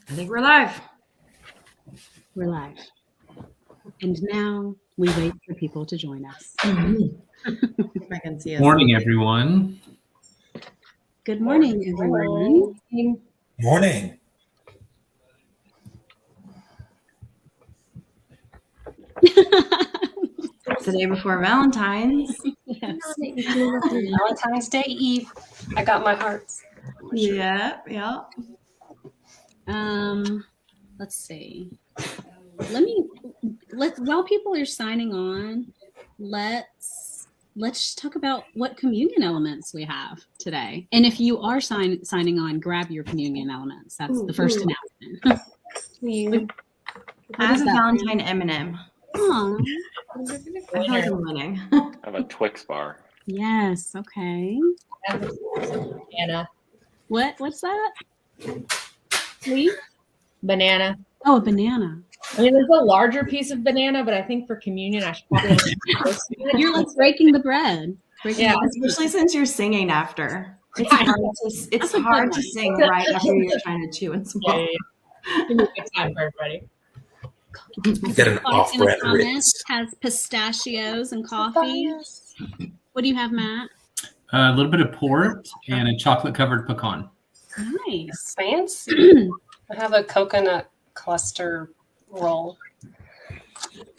I think we're live. We're live. And now we wait for people to join us. If I can see us. Morning, everyone. Good morning, everyone. Morning. It's the day before Valentine's. Yes. Valentine's Day Eve. I got my hearts. Yeah. Let's see. While people are signing on, let's talk about what communion elements we have today. And if you are signing on, grab your communion elements. That's the first announcement. I have a Valentine M&M. Aww. I feel like I'm winning. I have a Twix bar. Yes. Okay. Banana. What's that? Lee? Banana. Oh, a banana. I mean, there's a larger piece of banana, but I think for communion, I should probably. You're like breaking the bread. Especially since you're singing after. It's hard to sing right after you're trying to chew and swallow. Yeah. Give me a good time for everybody. Get an off-brand Ritz. Has pistachios and coffee. What do you have, Matt? A little bit of port and a chocolate-covered pecan. Nice. Fancy. I have a coconut cluster roll.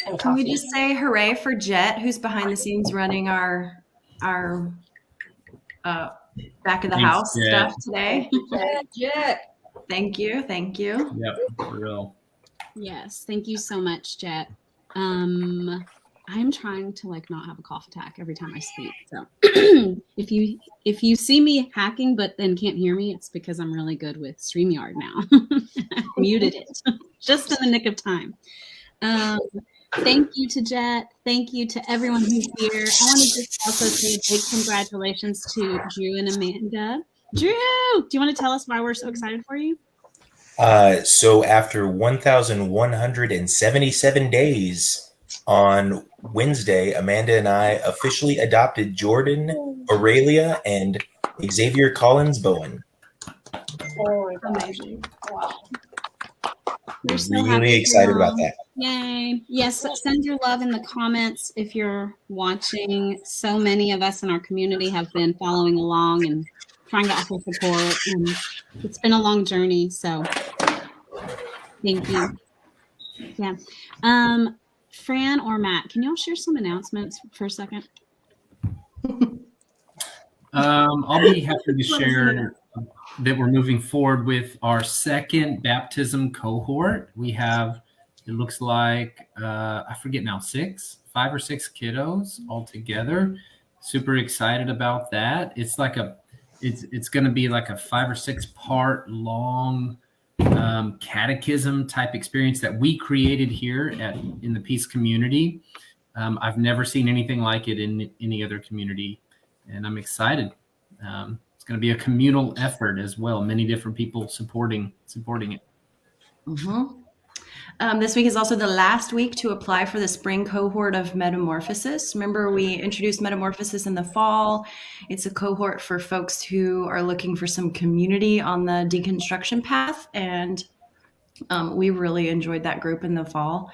And Can we coffee. just say hooray for Jet, who's behind the scenes running our back of the house stuff today? Jet. Thank you. Yep, for real. Yes, thank you so much, Jet. I'm trying to not have a cough attack every time I speak. So if you see me hacking but then can't hear me, it's because I'm really good with StreamYard now. I muted it just in the nick of time. Thank you to Jet. Thank you to everyone who's here. I want to just also say a big congratulations to Drew and Amanda. Drew, do you want to tell us why we're so excited for you? So after 1,177 days on Wednesday, Amanda and I officially adopted Jordan, Aurelia, and Xavier Collins Bowen. Oh, Amazing. wow. We're so Really happy excited for about y'all. that. Yay. Yes, send your love in the comments if you're watching. So many of us in our community have been following along and trying to offer support, and it's been a long journey, so thank you. Yeah. Fran or Matt, can y'all share some announcements for a second? I'll be happy to share that we're moving forward with our second baptism cohort. We have, it looks like, I forget now, 5 or 6 kiddos all together. Super excited about that. It's going to be like a 5 or 6 part long catechism type experience that we created here in the Peace community. I've never seen anything like it in any other community, and I'm excited. It's going to be a communal effort as well. Many different people supporting it. Mm-hmm. This week is also the last week to apply for the spring cohort of Metamorphosis. Remember, we introduced Metamorphosis in the fall. It's a cohort for folks who are looking for some community on the deconstruction path. And we really enjoyed that group in the fall.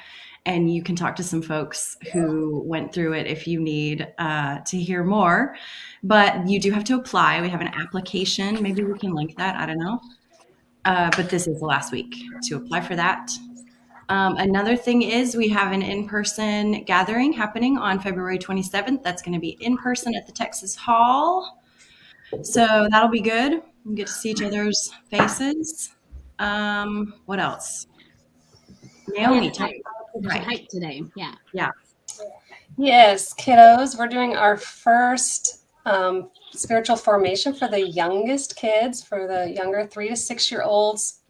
And you can talk to some folks who went through it if you need to hear more. But you do have to apply. We have an application. Maybe we can link that. I don't know. But this is the last week to apply for that. Another thing is we have an in-person gathering happening on February 27th. That's going to be in person at the Texas Hall. So that'll be good. We get to see each other's faces. What else? Naomi, Hype today. Yeah. Yes, kiddos, we're doing our first spiritual formation for the youngest kids, for the younger 3 to 6 year olds.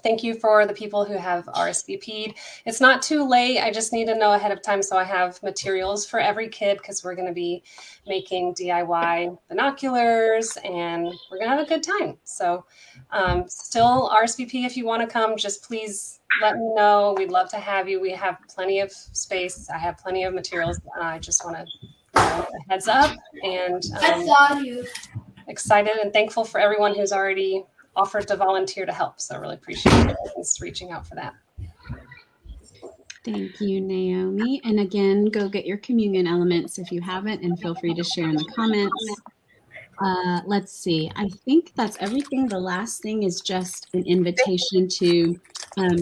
Thank you for the people who have RSVP'd. It's not too late. I just need to know ahead of time so I have materials for every kid, because we're going to be making DIY binoculars and we're going to have a good time. So still RSVP if you want to come. Just please let me know. We'd love to have you. We have plenty of space. I have plenty of materials. I just want to a heads up, and I saw you. Excited and thankful for everyone who's already offered to volunteer to help. So I really appreciate everyone's reaching out for that. Thank you, Naomi. And again, go get your communion elements if you haven't, and feel free to share in the comments. Let's see. I think that's everything. The last thing is just an invitation to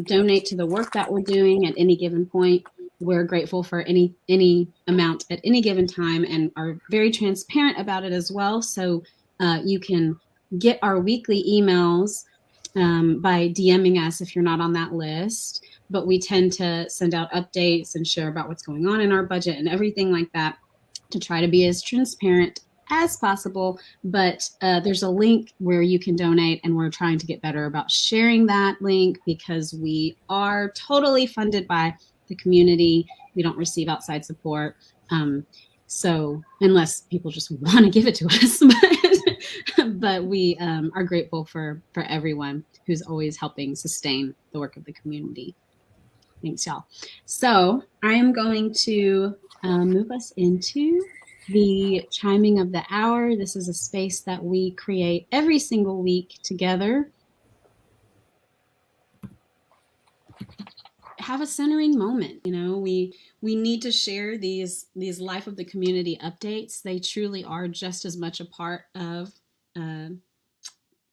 donate to the work that we're doing at any given point. We're grateful for any amount at any given time and are very transparent about it as well. So you can get our weekly emails by DMing us if you're not on that list. But we tend to send out updates and share about what's going on in our budget and everything like that to try to be as transparent as possible. But there's a link where you can donate, and we're trying to get better about sharing that link because we are totally funded by the community. We don't receive outside support. So unless people just want to give it to us, but we are grateful for everyone who's always helping sustain the work of the community. Thanks, y'all. So I am going to move us into the chiming of the hour. This is a space that we create every single week together. Have a centering moment. You know, we need to share these life of the community updates. They truly are just as much a part of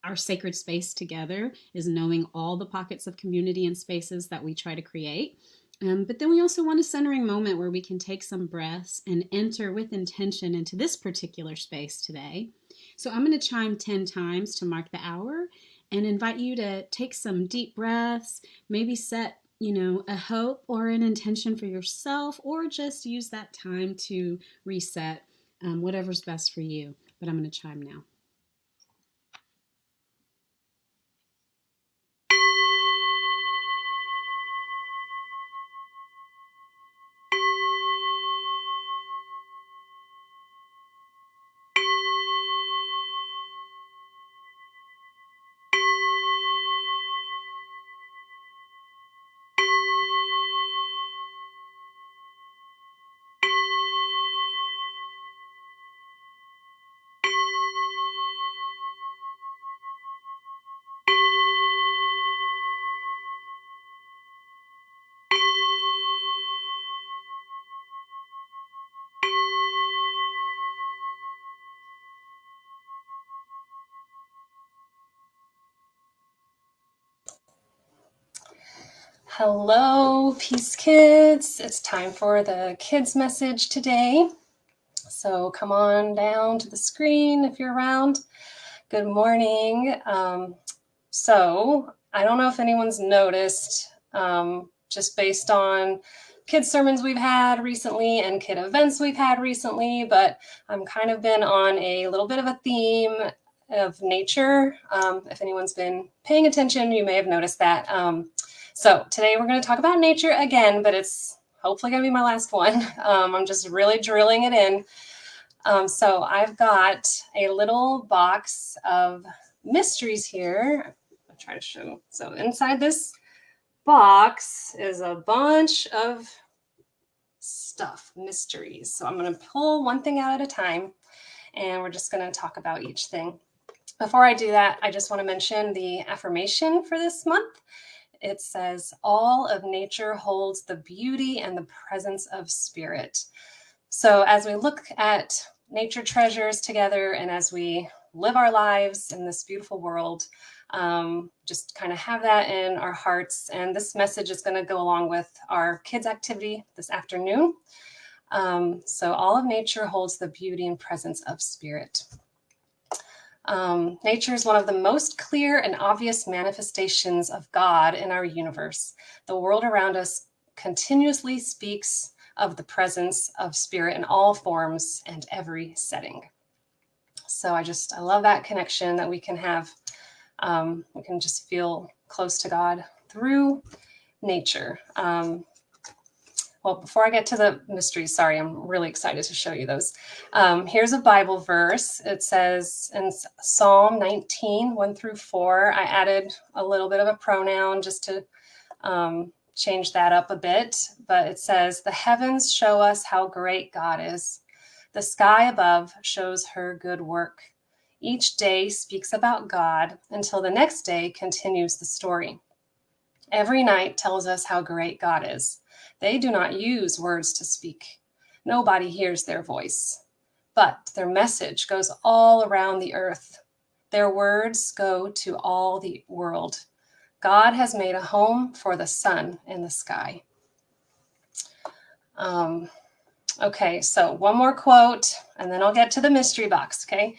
our sacred space together, is knowing all the pockets of community and spaces that we try to create. But then we also want a centering moment where we can take some breaths and enter with intention into this particular space today. So I'm going to chime 10 times to mark the hour and invite you to take some deep breaths, maybe set, a hope or an intention for yourself, or just use that time to reset, whatever's best for you. But I'm going to chime now. Hello, Peace Kids. It's time for the kids message today. So come on down to the screen if you're around. Good morning. So I don't know if anyone's noticed, just based on kid sermons we've had recently and kid events we've had recently, but I'm kind of been on a little bit of a theme of nature. If anyone's been paying attention, you may have noticed that. So today we're going to talk about nature again, but it's hopefully going to be my last one. I'm just really drilling it in. So I've got a little box of mysteries here. I'll try to show. So inside this box is a bunch of stuff, mysteries. So I'm going to pull one thing out at a time, and we're just going to talk about each thing. Before I do that, I just want to mention the affirmation for this month. It says, all of nature holds the beauty and the presence of spirit. So as we look at nature treasures together and as we live our lives in this beautiful world, just kind of have that in our hearts. And this message is going to go along with our kids' activity this afternoon. So all of nature holds the beauty and presence of spirit. Nature is one of the most clear and obvious manifestations of God in our universe. The world around us continuously speaks of the presence of spirit in all forms and every setting. So I love that connection that we can have. We can just feel close to God through nature. Well, before I get to the mysteries, sorry, I'm really excited to show you those. Here's a Bible verse. It says in Psalm 19, 1-4, I added a little bit of a pronoun just to change that up a bit. But it says, the heavens show us how great God is. The sky above shows her good work. Each day speaks about God until the next day continues the story. Every night tells us how great God is. They do not use words to speak. Nobody hears their voice, but their message goes all around the earth. Their words go to all the world. God has made a home for the sun in the sky. Okay, so one more quote, and then I'll get to the mystery box, okay?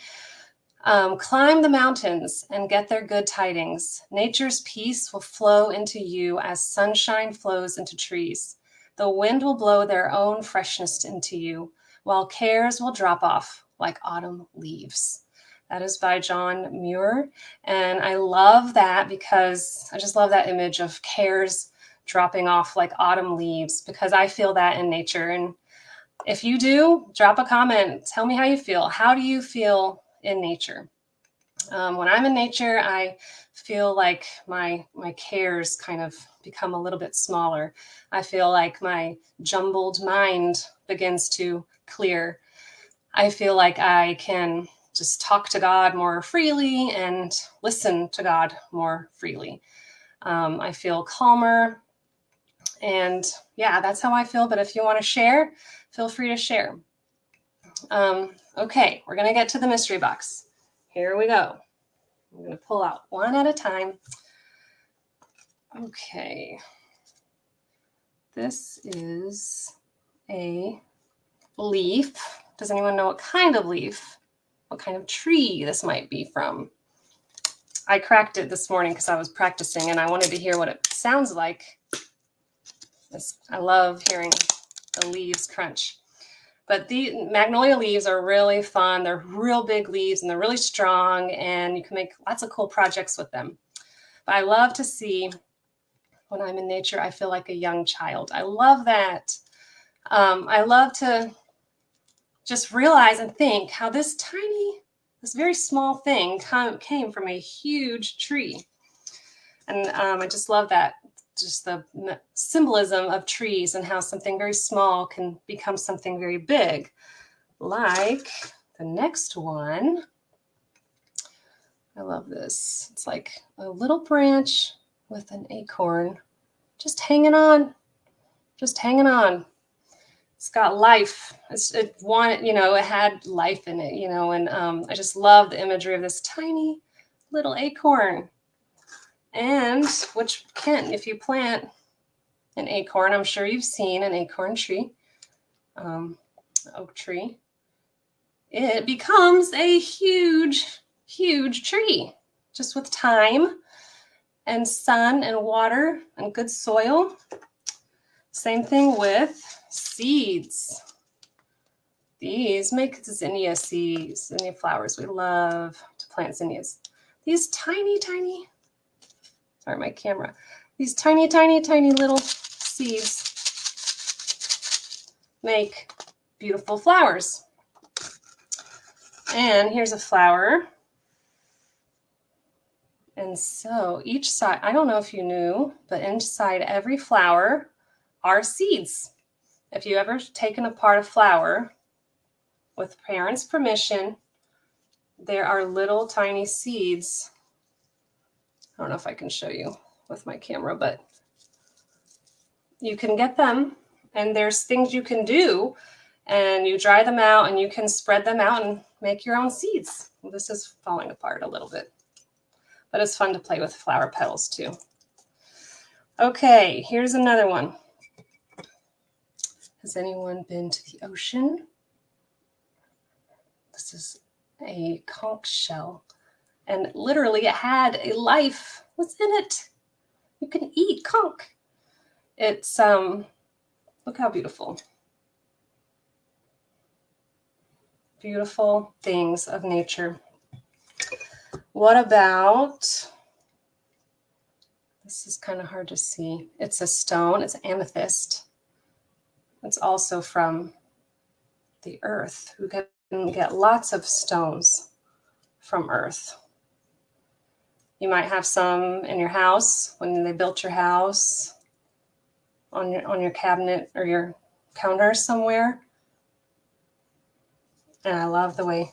Climb the mountains and get their good tidings. Nature's peace will flow into you as sunshine flows into trees. The wind will blow their own freshness into you, while cares will drop off like autumn leaves. That is by John Muir. And I love that because I just love that image of cares dropping off like autumn leaves, because I feel that in nature. And if you do, drop a comment. Tell me how you feel. How do you feel in nature? When I'm in nature, I feel like my cares kind of become a little bit smaller. I feel like my jumbled mind begins to clear. I feel like I can just talk to God more freely and listen to God more freely. I feel calmer. And yeah, that's how I feel. But if you want to share, feel free to share. Okay, we're going to get to the mystery box. Here we go. I'm going to pull out one at a time. Okay. This is a leaf. Does anyone know what kind of leaf, what kind of tree this might be from? I cracked it this morning because I was practicing and I wanted to hear what it sounds like. I love hearing the leaves crunch. But the magnolia leaves are really fun. They're real big leaves and they're really strong, and you can make lots of cool projects with them. But I love to see, when I'm in nature, I feel like a young child. I love that. I love to just realize and think how this very small thing came from a huge tree. And I just love that. Just the symbolism of trees and how something very small can become something very big. Like the next one. I love this. It's like a little branch with an acorn just hanging on. Just hanging on. It's got life. It had life in it, and I just love the imagery of this tiny little acorn. And if you plant an acorn, I'm sure you've seen an acorn tree, oak tree, it becomes a huge, huge tree just with time and sun and water and good soil. Same thing with seeds. These make zinnia seeds, zinnia flowers. We love to plant zinnias. These tiny, sorry, my camera. These tiny, tiny little seeds make beautiful flowers. And here's a flower. And so each side, I don't know if you knew, but inside every flower are seeds. If you ever taken apart a flower with parents' permission, there are little tiny seeds. I don't know if I can show you with my camera, but you can get them, and there's things you can do, and you dry them out and you can spread them out and make your own seeds. This is falling apart a little bit, but it's fun to play with flower petals too. Okay, here's another one. Has anyone been to the ocean? This is a conch shell, and literally it had a life. What's in it? You can eat conch. It's look how beautiful. Beautiful things of nature. What about, this is kind of hard to see. It's a stone, it's amethyst. It's also from the earth. We can get lots of stones from earth. You might have some in your house when they built your house, on your cabinet or your counter somewhere. And I love the way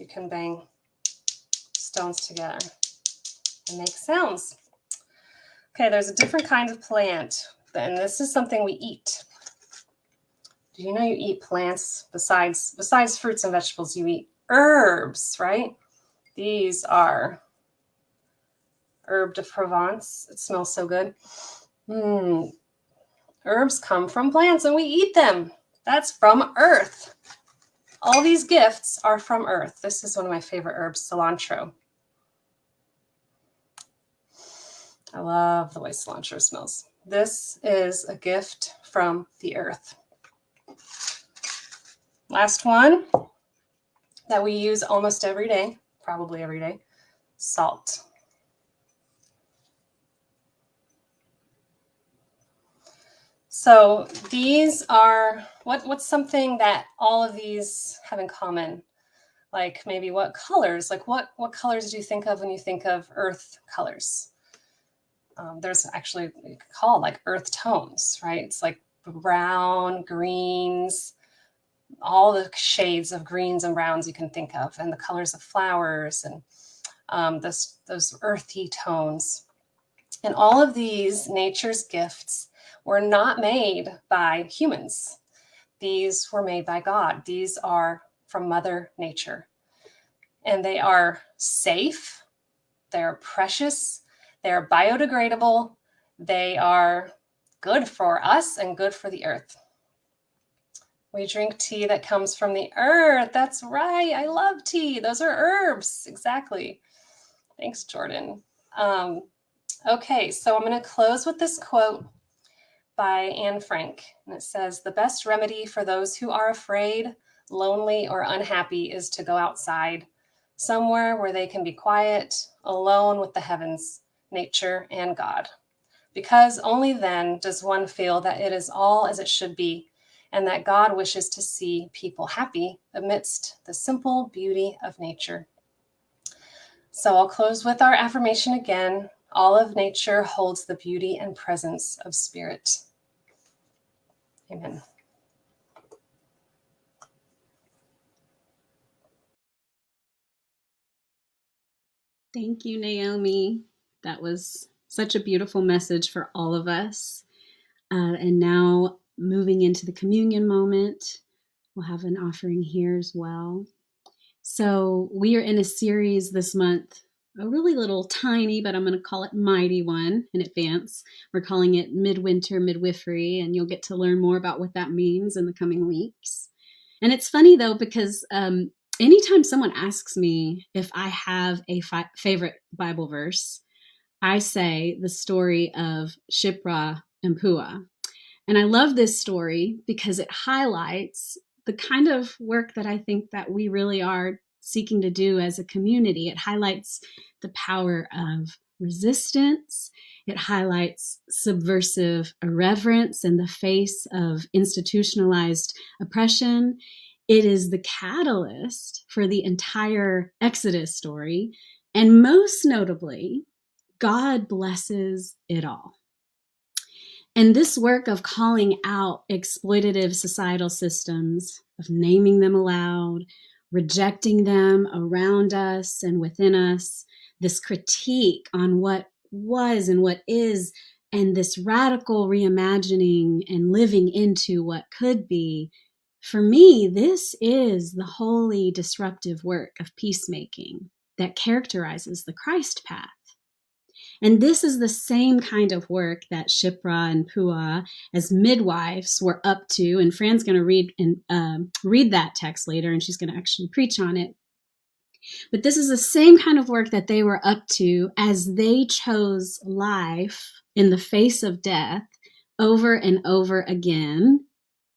You can bang stones together and make sounds. Okay, there's a different kind of plant, and this is something we eat. Do you know you eat plants besides fruits and vegetables? You eat herbs, right? These are herb de Provence. It smells so good. Herbs come from plants and we eat them. That's from earth. All these gifts are from earth. This is one of my favorite herbs, cilantro. I love the way cilantro smells. This is a gift from the earth. Last one that we use almost every day, probably every day, salt. So these are, what's something that all of these have in common? Like maybe what colors, like what colors do you think of when you think of earth colors? There's actually, you could call like earth tones, right? It's like brown, greens, all the shades of greens and browns you can think of, and the colors of flowers and those earthy tones. And all of these nature's gifts were not made by humans. These were made by God. These are from Mother Nature. And they are safe, they're precious, they're biodegradable, they are good for us and good for the earth. We drink tea that comes from the earth. That's right. I love tea. Those are herbs. Exactly. Thanks, Jordan. Okay, so I'm going to close with this quote by Anne Frank. And it says, "The best remedy for those who are afraid, lonely, or unhappy is to go outside, somewhere where they can be quiet, alone with the heavens, nature, and God. Because only then does one feel that it is all as it should be, and that God wishes to see people happy amidst the simple beauty of nature." So I'll close with our affirmation again. All of nature holds the beauty and presence of spirit. Amen. Thank you, Naomi. That was such a beautiful message for all of us. And now moving into the communion moment, we'll have an offering here as well. So we are in a series this month, a really little tiny, but I'm going to call it mighty one in advance. We're calling it Midwinter Midwifery, and you'll get to learn more about what that means in the coming weeks. And it's funny though, because anytime someone asks me if I have a favorite Bible verse, I say the story of Shiphrah and Puah. And I love this story because it highlights the kind of work that I think that we really are seeking to do as a community. It highlights the power of resistance. It highlights subversive irreverence in the face of institutionalized oppression. It is the catalyst for the entire Exodus story. And most notably, God blesses it all. And this work of calling out exploitative societal systems, of naming them aloud, rejecting them around us and within us, this critique on what was and what is, and this radical reimagining and living into what could be, for me, this is the holy disruptive work of peacemaking that characterizes the Christ path. And this is the same kind of work that Shiphrah and Puah as midwives were up to. And Fran's going to read that text later, and she's going to actually preach on it. But this is the same kind of work that they were up to as they chose life in the face of death over and over again.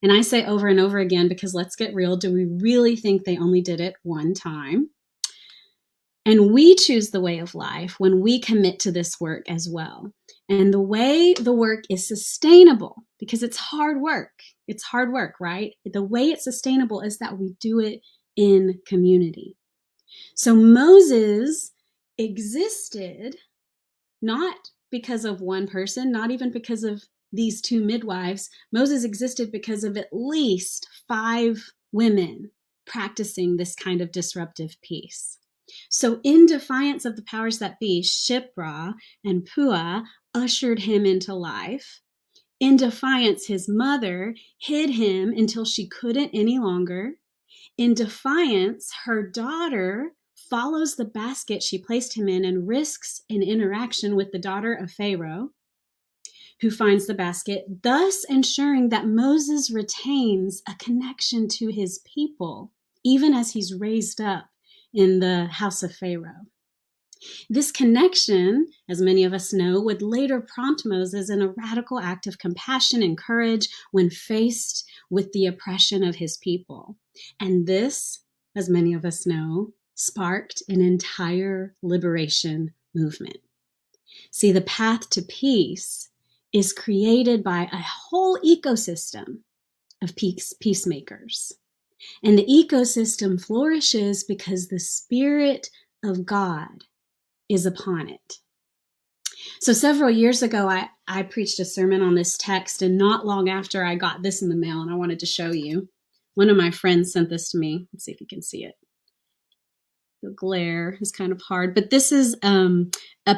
And I say over and over again because let's get real. Do we really think they only did it one time? And we choose the way of life when we commit to this work as well. And the way the work is sustainable, because it's hard work. It's hard work, right? The way it's sustainable is that we do it in community. So Moses existed not because of one person, not even because of these two midwives. Moses existed because of at least 5 women practicing this kind of disruptive peace. So in defiance of the powers that be, Shipra and Pua ushered him into life. In defiance, his mother hid him until she couldn't any longer. In defiance, her daughter follows the basket she placed him in and risks an interaction with the daughter of Pharaoh, who finds the basket, thus ensuring that Moses retains a connection to his people, even as he's raised up in the house of Pharaoh. This connection, as many of us know, would later prompt Moses in a radical act of compassion and courage when faced with the oppression of his people. And this, as many of us know, sparked an entire liberation movement. See, the path to peace is created by a whole ecosystem of peacemakers. And the ecosystem flourishes because the Spirit of God is upon it. So several years ago, I preached a sermon on this text, and not long after I got this in the mail, and I wanted to show you. One of my friends sent this to me. Let's see if you can see it. The glare is kind of hard, but this is a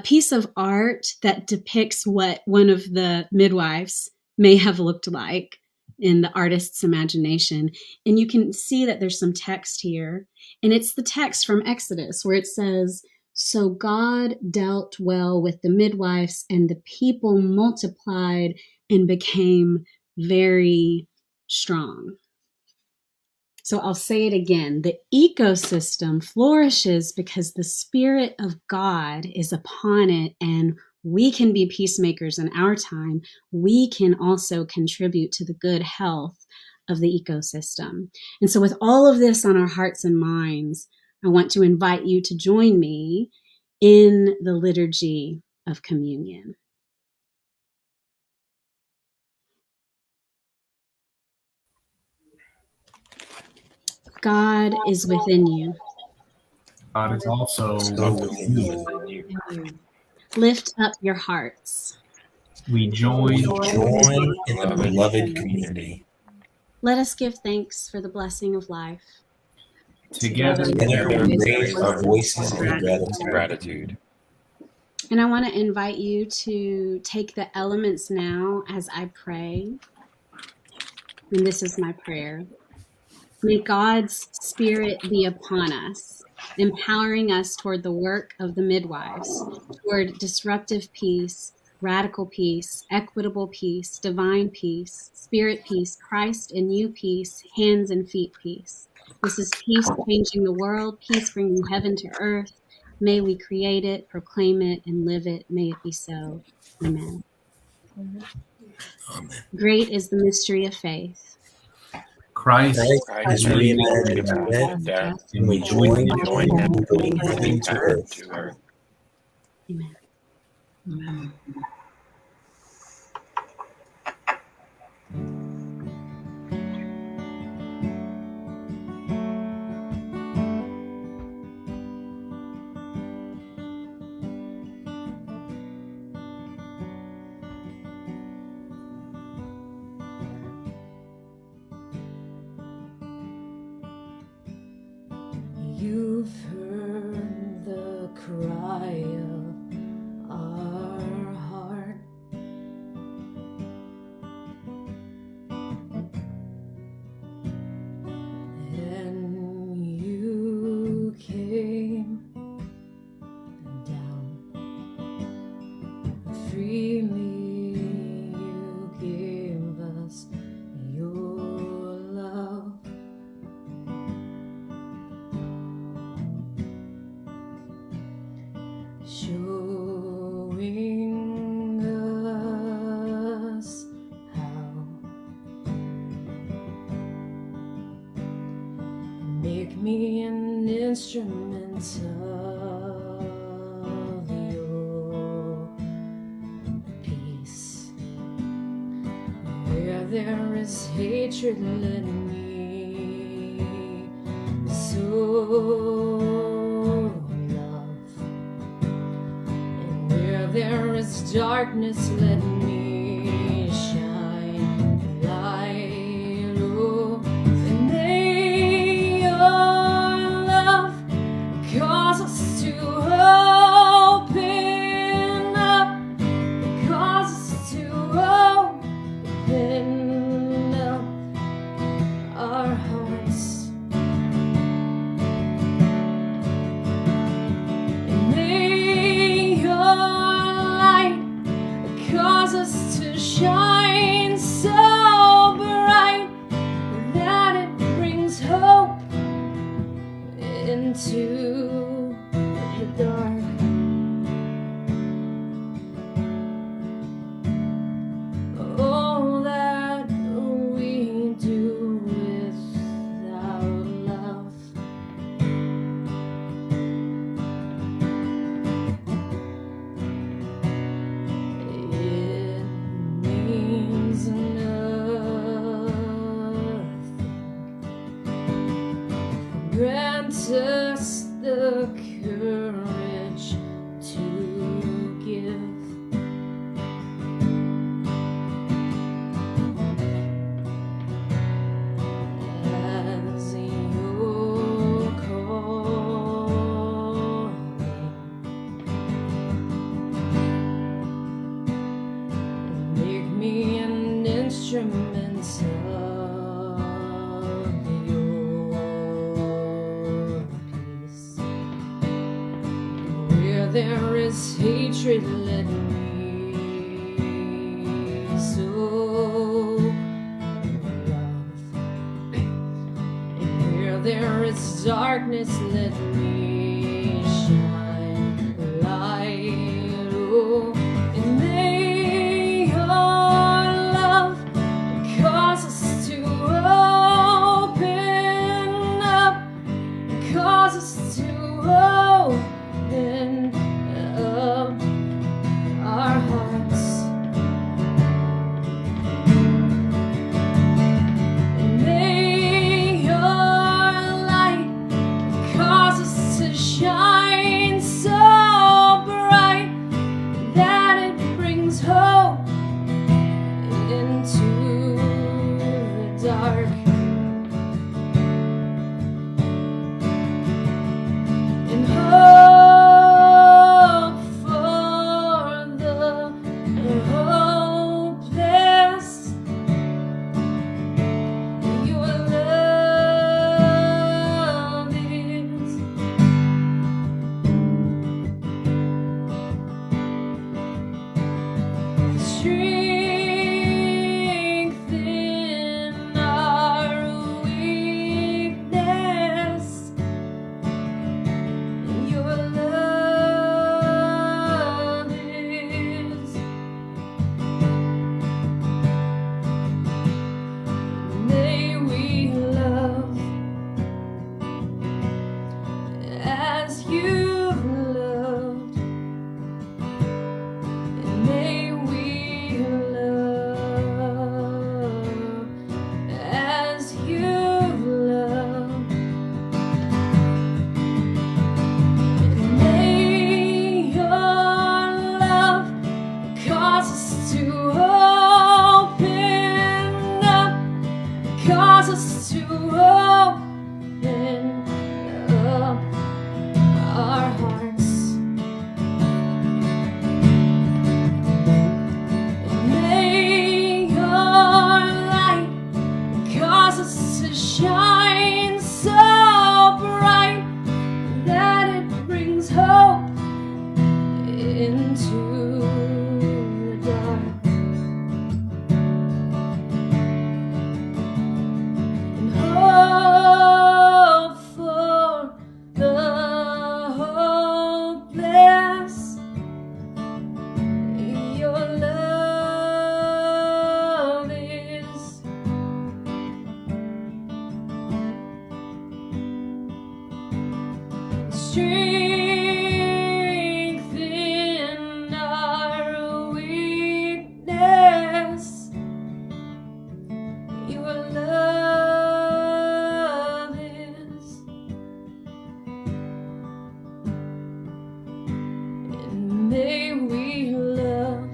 piece of art that depicts what one of the midwives may have looked like in the artist's imagination. And you can see that there's some text here, and it's the text from Exodus where it says, "So God dealt well with the midwives, and the people multiplied and became very strong." So I'll say it again. The ecosystem flourishes because the Spirit of God is upon it, and we can be peacemakers in our time. We can also contribute to the good health of the ecosystem. And so with all of this on our hearts and minds, I want to invite you to join me in the liturgy of communion. God is within you. God is also within you. Lift up your hearts. We join in the beloved community. Let us give thanks for the blessing of life. together. Together we raise our voices in gratitude. And I want to invite you to take the elements now as I pray. And this is my prayer. May God's Spirit be upon us, empowering us toward the work of the midwives, toward disruptive peace, radical peace, equitable peace, divine peace, spirit peace, Christ and you peace, hands and feet peace. This is peace changing the world, peace bringing heaven to earth. May we create it, proclaim it, and live it. May it be so. Amen. Amen. Great is the mystery of faith. Christ is reunited with death, and we join him bringing heaven to earth. Amen. Amen. You've heard the cry of our heart. And you came down freely. You gave us your love. Showing us how. Make me an instrument of your peace. Where there is hatred, let me sow. There is darkness, let me shine light. Oh, and may your instruments of your peace. Where there is hatred, let me sow love. And where there is darkness, let me shine light. Oh, and may your love cause us to open up, cause us to open up our hearts. And may your light cause us to shine so bright that it brings hope into the dark. And hope for the hopeless. Your love is strengthen our weakness. Your love is. May we love as you've loved. And may we love as you've loved. And may your love cause us to open up, cause us to open up our hearts. And may your light cause us to shine so bright that it brings hope into the dark. And hope for the hopeless. Your love is. Strengthen our weakness. Your love is. And may we love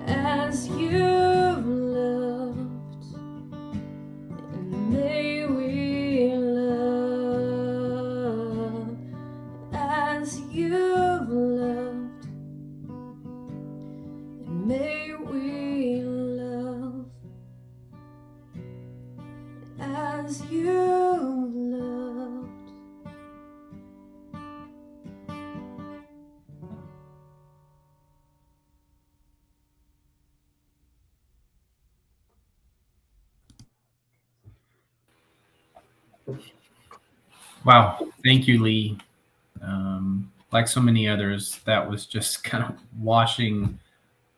as you've loved. And may we love as you've loved. And may we love as you've loved. Wow. Thank you, Lee. Like so many others, that was just kind of washing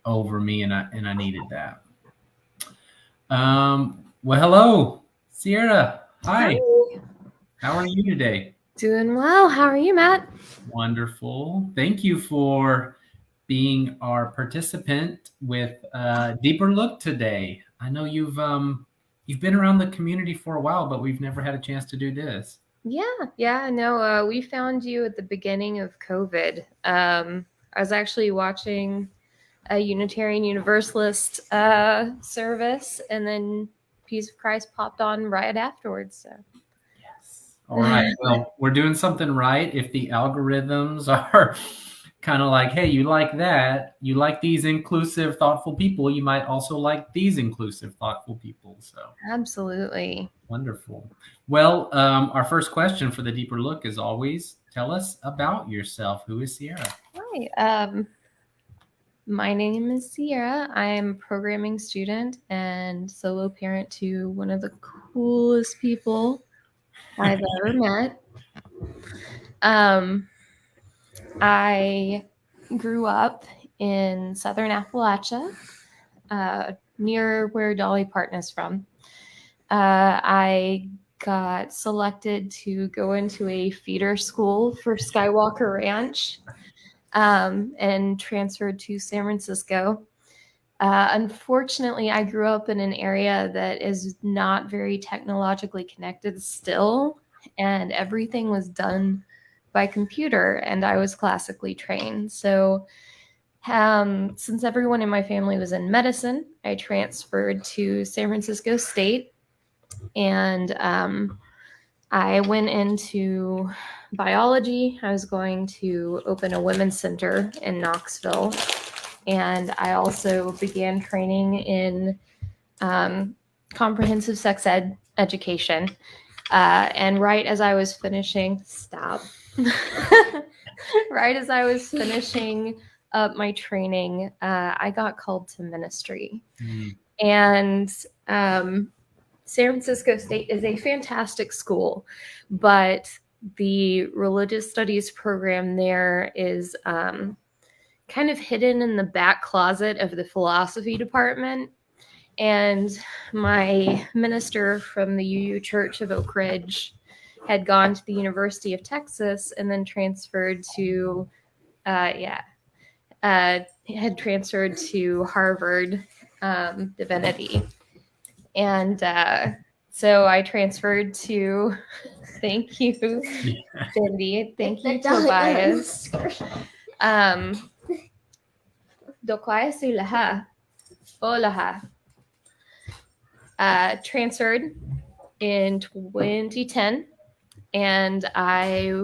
over me, and I needed that. Well, hello, Sierra. Hi. How are you today? Doing well. How are you, Matt? Wonderful. Thank you for being our participant with a deeper look today. I know you've been around the community for a while, but we've never had a chance to do this. Yeah. No, we found you at the beginning of COVID. I was actually watching a Unitarian Universalist service, and then Peace of Christ popped on right afterwards. So. Yes. All right. Well, we're doing something right if the algorithms are kind of like, hey, you like that, you like these inclusive, thoughtful people, you might also like these inclusive, thoughtful people. So Absolutely. wonderful. Well, our first question for the deeper look is always, tell us about yourself. Who is Sierra? Hi. My name is Sierra. I'm a programming student and solo parent to one of the coolest people I've ever met. I grew up in Southern Appalachia, near where Dolly Parton is from. I got selected to go into a feeder school for Skywalker Ranch, and transferred to San Francisco. Unfortunately, I grew up in an area that is not very technologically connected still, and everything was done by computer, and I was classically trained. So since everyone in my family was in medicine, I transferred to San Francisco State, and I went into biology. I was going to open a women's center in Knoxville. And I also began training in comprehensive sex ed education. And right as I was finishing, right as I was finishing up my training, I got called to ministry. And San Francisco State is a fantastic school, but the religious studies program there is kind of hidden in the back closet of the philosophy department. And my minister from the UU Church of Oak Ridge had gone to the University of Texas and then transferred to, had transferred to Harvard Divinity. And so I transferred to, thank you, Cindy. Thank you, Tobias. Transferred in 2010, and I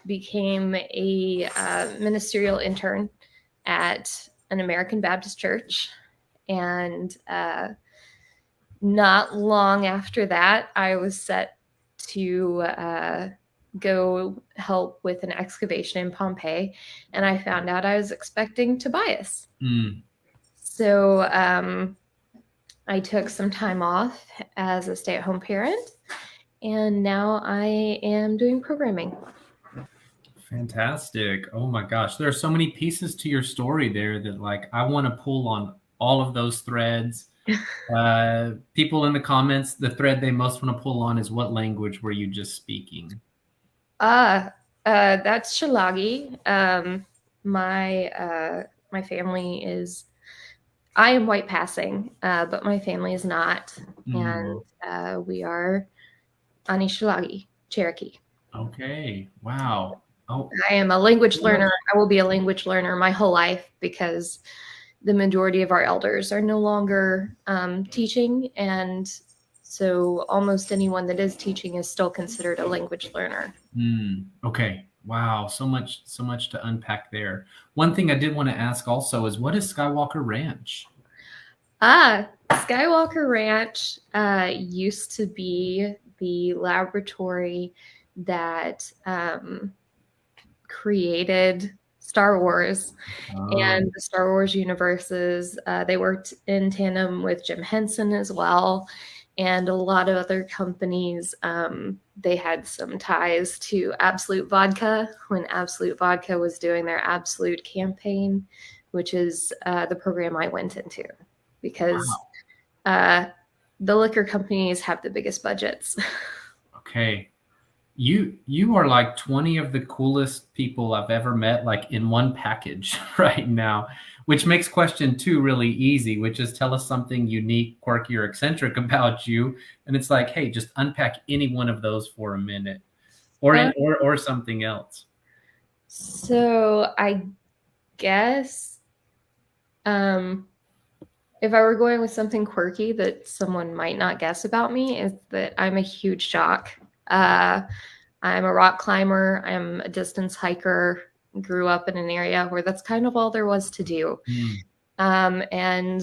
became a ministerial intern at an American Baptist church. And not long after that, I was set to go help with an excavation in Pompeii, and I found out I was expecting Tobias. So I took some time off as a stay-at-home parent, and now I am doing programming. Fantastic. Oh my gosh. There are so many pieces to your story there that, like, I want to pull on all of those threads. People in the comments, the thread they most want to pull on is, what language were you just speaking? That's Shillagi. My family is, I am white passing, but my family is not. And we are Anishinaabeg, Cherokee. Okay. Wow. Oh, I am a language learner. I will be a language learner my whole life because the majority of our elders are no longer teaching. And so almost anyone that is teaching is still considered a language learner. Okay. Wow. So much to unpack there. One thing I did want to ask also is, what is Skywalker Ranch? Skywalker Ranch used to be the laboratory that created Star Wars and the Star Wars universes. They worked in tandem with Jim Henson as well, and a lot of other companies. They had some ties to Absolute Vodka when Absolute Vodka was doing their Absolute campaign, which is the program I went into, because the liquor companies have the biggest budgets. Okay. You are like 20 of the coolest people I've ever met, like in one package right now, which makes question 2 really easy, which is, tell us something unique, quirky, or eccentric about you. And it's like, hey, just unpack any one of those for a minute, or something else. So I guess if I were going with something quirky that someone might not guess about me, is that I'm a huge jock. I'm a rock climber. I'm a distance hiker. grew up in an area where that's kind of all there was to do. And,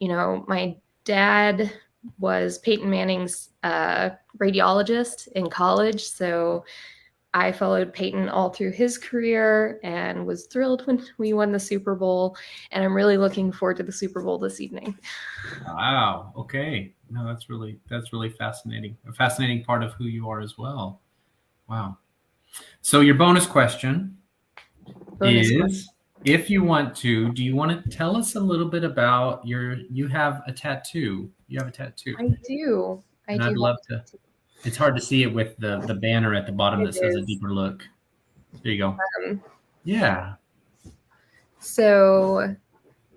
you know, my dad was Peyton Manning's radiologist in college. So I followed Peyton all through his career and was thrilled when we won the Super Bowl. And I'm really looking forward to the Super Bowl this evening. Wow. Okay. No, that's really fascinating. A fascinating part of who you are as well. Wow. So your bonus question is, if you want to, do you want to tell us a little bit about you have a tattoo. You have a tattoo. I do. I'd love to. It's hard to see it with the banner at the bottom that says a deeper look. There you go. Yeah. So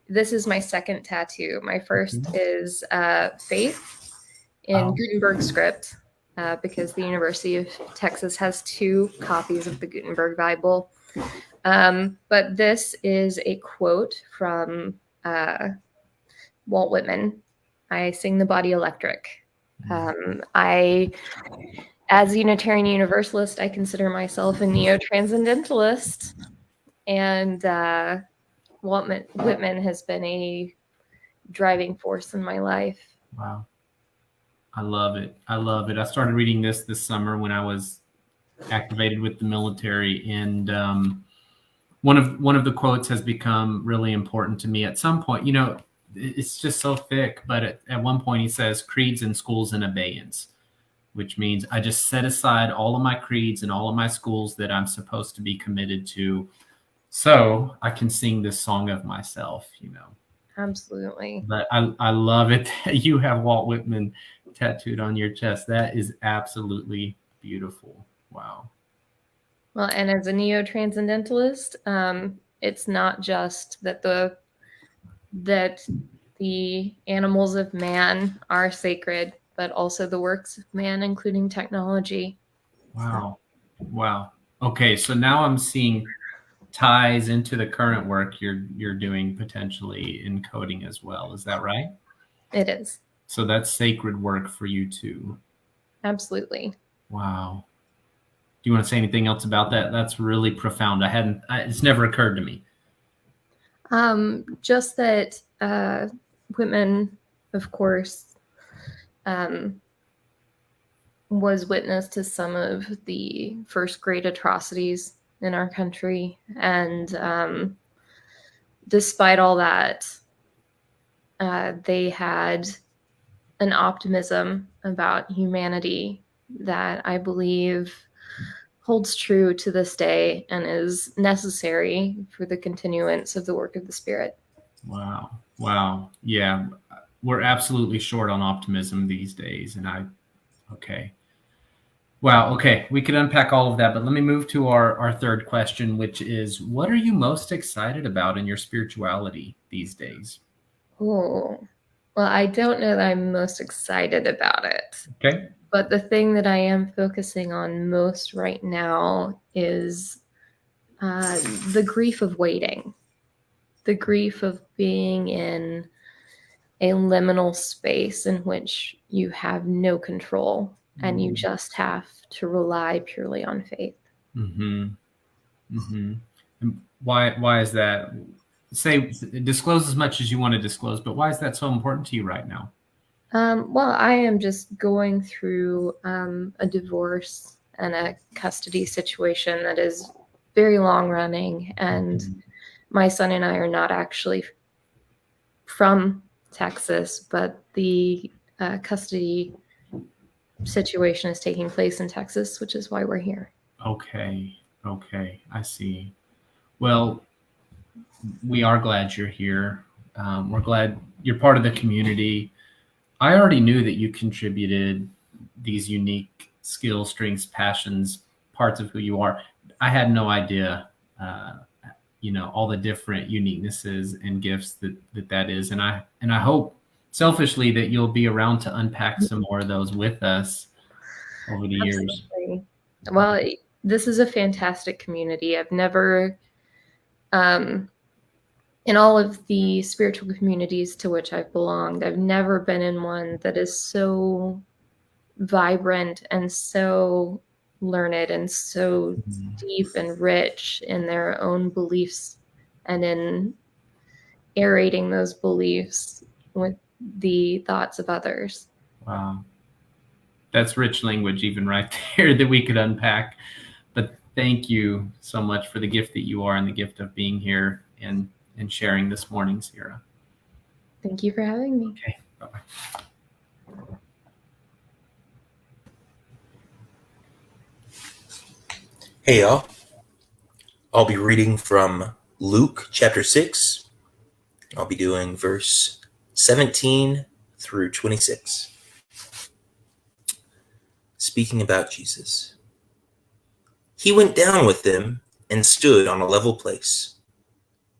this is my second tattoo. My first is Faith in Gutenberg script, because the University of Texas has 2 copies of the Gutenberg Bible. But this is a quote from Walt Whitman. I sing the body electric. As a Unitarian Universalist, I consider myself a neo-transcendentalist, and Walt Whitman has been a driving force in my life. Wow. I love it. I started reading this summer when I was activated with the military, and one of the quotes has become really important to me. At some point, you know, it's just so thick, but at one point he says, "Creeds and schools in abeyance," which means I just set aside all of my creeds and all of my schools that I'm supposed to be committed to, so I can sing this song of myself, you know. Absolutely. But I love it that you have Walt Whitman tattooed on your chest. That is absolutely beautiful. Wow. Well, and as a neo-transcendentalist, it's not just that the animals of man are sacred, but also the works of man, including technology. Wow. Wow. Okay, so now I'm seeing ties into the current work you're doing, potentially in coding as well. Is that right? It is. So that's sacred work for you too. Absolutely. Wow. Do you want to say anything else about that? That's really profound. It's never occurred to me. Just that Whitman, of course, was witness to some of the first great atrocities in our country. And despite all that, they had an optimism about humanity that I believe holds true to this day and is necessary for the continuance of the work of the Spirit. Wow. Wow. Yeah. We're absolutely short on optimism these days. Okay. Wow. Okay. We could unpack all of that, but let me move to our third question, which is, what are you most excited about in your spirituality these days? Oh, well, I don't know that I'm most excited about it. Okay. But the thing that I am focusing on most right now is the grief of waiting, the grief of being in a liminal space in which you have no control and you just have to rely purely on faith. Mm-hmm. Mm-hmm. And why is that? Disclose as much as you want to disclose, but why is that so important to you right now? Well, I am just going through a divorce and a custody situation that is very long running, and my son and I are not actually from Texas, but the custody situation is taking place in Texas, which is why we're here. Okay, I see. Well, we are glad you're here. We're glad you're part of the community. I already knew that you contributed these unique skills, strengths, passions, parts of who you are. I had no idea, all the different uniquenesses and gifts that is. And I hope selfishly that you'll be around to unpack some more of those with us over the years. Well, this is a fantastic community. I've never, in all of the spiritual communities to which I've belonged, I've never been in one that is so vibrant and so learned and so deep and rich in their own beliefs and in aerating those beliefs with the thoughts of others. Wow. That's rich language even right there that we could unpack. But thank you so much for the gift that you are and the gift of being here and sharing this morning, Sierra. Thank you for having me. Okay, bye-bye. Hey, y'all. I'll be reading from Luke chapter 6. I'll be doing verse 17 through 26. Speaking about Jesus. He went down with them and stood on a level place.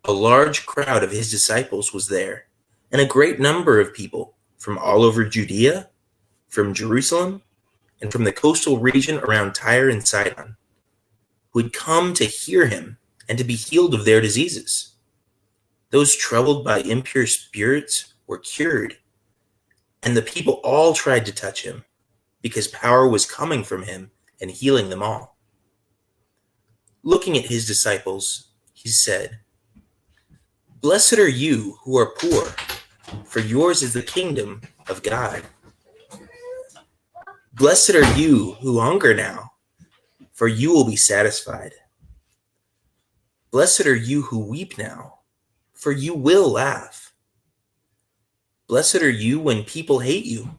A large crowd of his disciples was there, and a great number of people from all over Judea, from Jerusalem, and from the coastal region around Tyre and Sidon, who had come to hear him and to be healed of their diseases. Those troubled by impure spirits were cured, and the people all tried to touch him, because power was coming from him and healing them all. Looking at his disciples, he said, "Blessed are you who are poor, for yours is the kingdom of God. Blessed are you who hunger now, for you will be satisfied. Blessed are you who weep now, for you will laugh. Blessed are you when people hate you,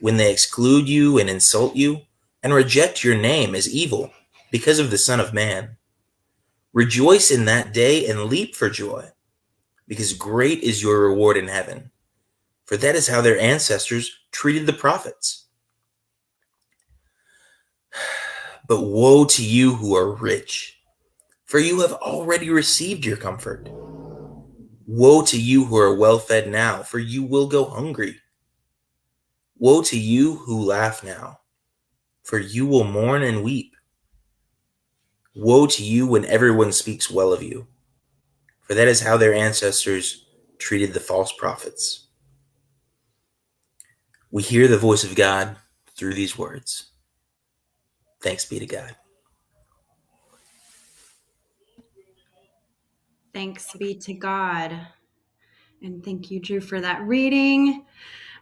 when they exclude you and insult you, and reject your name as evil because of the Son of Man. Rejoice in that day and leap for joy, because great is your reward in heaven, for that is how their ancestors treated the prophets. But woe to you who are rich, for you have already received your comfort. Woe to you who are well-fed now, for you will go hungry. Woe to you who laugh now, for you will mourn and weep. Woe to you when everyone speaks well of you, for that is how their ancestors treated the false prophets." We hear the voice of God through these words. Thanks be to God. Thanks be to God. And thank you, Drew, for that reading.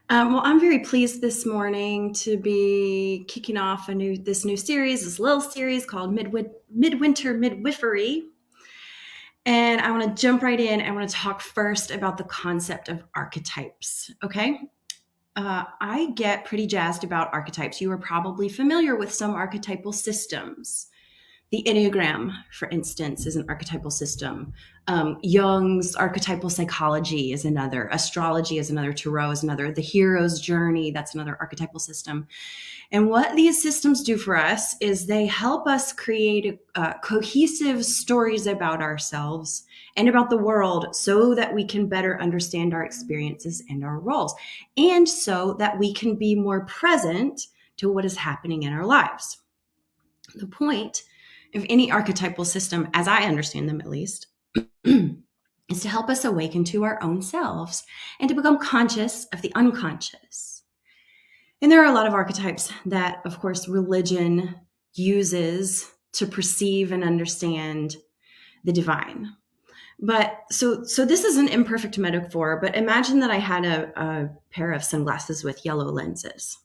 Well, I'm very pleased this morning to be kicking off this new series, this little series called Midwinter Midwifery. And I want to jump right in. I want to talk first about the concept of archetypes. Okay. I get pretty jazzed about archetypes. You are probably familiar with some archetypal systems. The Enneagram, for instance, is an archetypal system. Jung's archetypal psychology is another. Astrology is another. Tarot is another. The hero's journey, that's another archetypal system. And what these systems do for us is they help us create cohesive stories about ourselves and about the world so that we can better understand our experiences and our roles, and so that we can be more present to what is happening in our lives. The point of any archetypal system, as I understand them at least, is to help us awaken to our own selves and to become conscious of the unconscious. And there are a lot of archetypes that, of course, religion uses to perceive and understand the divine. But so this is an imperfect metaphor, but imagine that I had a pair of sunglasses with yellow lenses.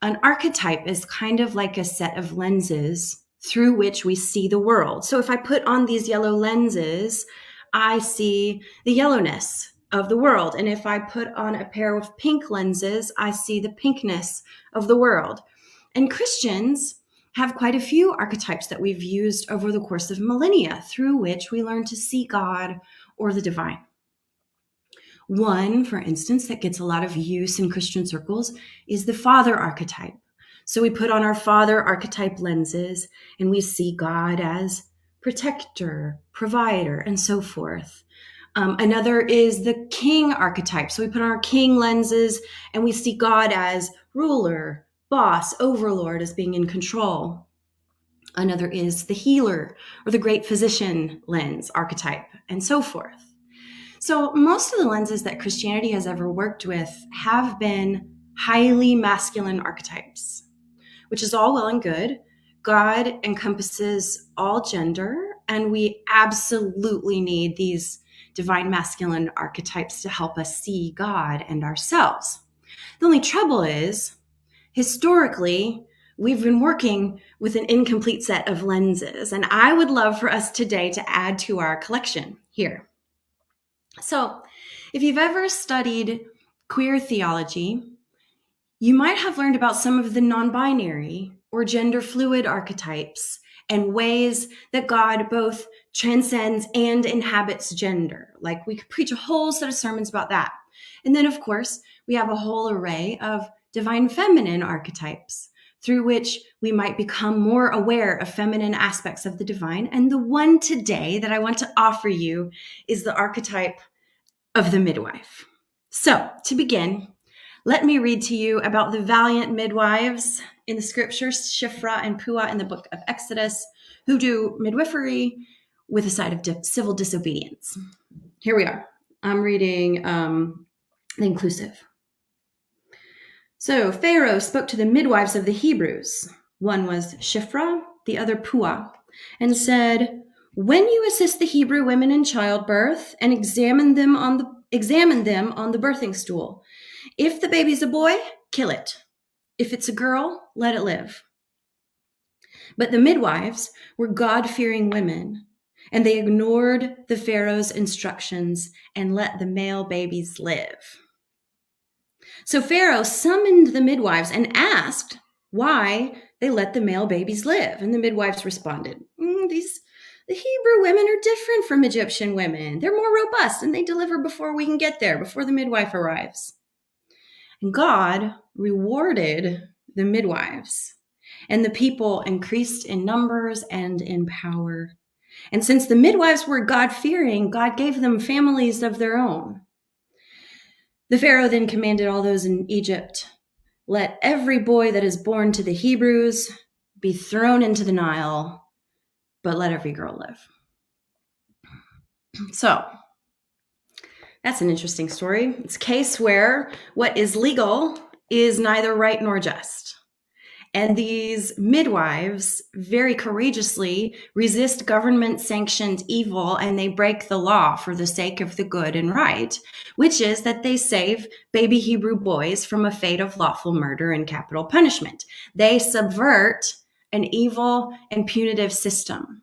An archetype is kind of like a set of lenses through which we see the world. So if I put on these yellow lenses, I see the yellowness of the world. And if I put on a pair of pink lenses, I see the pinkness of the world. And Christians have quite a few archetypes that we've used over the course of millennia through which we learn to see God or the divine. One, for instance, that gets a lot of use in Christian circles is the father archetype. So we put on our father archetype lenses and we see God as protector, provider, and so forth. Another is the king archetype. So we put on our king lenses and we see God as ruler, boss, overlord, as being in control. Another is the healer or the great physician lens archetype, and so forth. So most of the lenses that Christianity has ever worked with have been highly masculine archetypes, which is all well and good. God encompasses all gender, and we absolutely need these divine masculine archetypes to help us see God and ourselves. The only trouble is, historically, we've been working with an incomplete set of lenses, and I would love for us today to add to our collection here. So, if you've ever studied queer theology, you might have learned about some of the non-binary or gender fluid archetypes and ways that God both transcends and inhabits gender. Like, we could preach a whole set of sermons about that. And then, of course, we have a whole array of divine feminine archetypes through which we might become more aware of feminine aspects of the divine. And the one today that I want to offer you is the archetype of the midwife. So, to begin, let me read to you about the valiant midwives in the scriptures, Shiphrah and Puah in the book of Exodus, who do midwifery with a side of civil disobedience. Here we are. I'm reading the inclusive. So Pharaoh spoke to the midwives of the Hebrews. One was Shiphrah, the other Puah, and said, "When you assist the Hebrew women in childbirth and examine them on the birthing stool, if the baby's a boy, kill it. If it's a girl, let it live." But the midwives were God-fearing women, and they ignored the Pharaoh's instructions and let the male babies live. So Pharaoh summoned the midwives and asked why they let the male babies live. And the midwives responded, the Hebrew women are different from Egyptian women. They're more robust and they deliver before we can get there, before the midwife arrives. And God rewarded the midwives, and the people increased in numbers and in power. And since the midwives were God-fearing, God gave them families of their own. The Pharaoh then commanded all those in Egypt, "Let every boy that is born to the Hebrews be thrown into the Nile, but let every girl live." So, that's an interesting story. It's a case where what is legal is neither right nor just. And these midwives very courageously resist government-sanctioned evil, and they break the law for the sake of the good and right, which is that they save baby Hebrew boys from a fate of lawful murder and capital punishment. They subvert an evil and punitive system.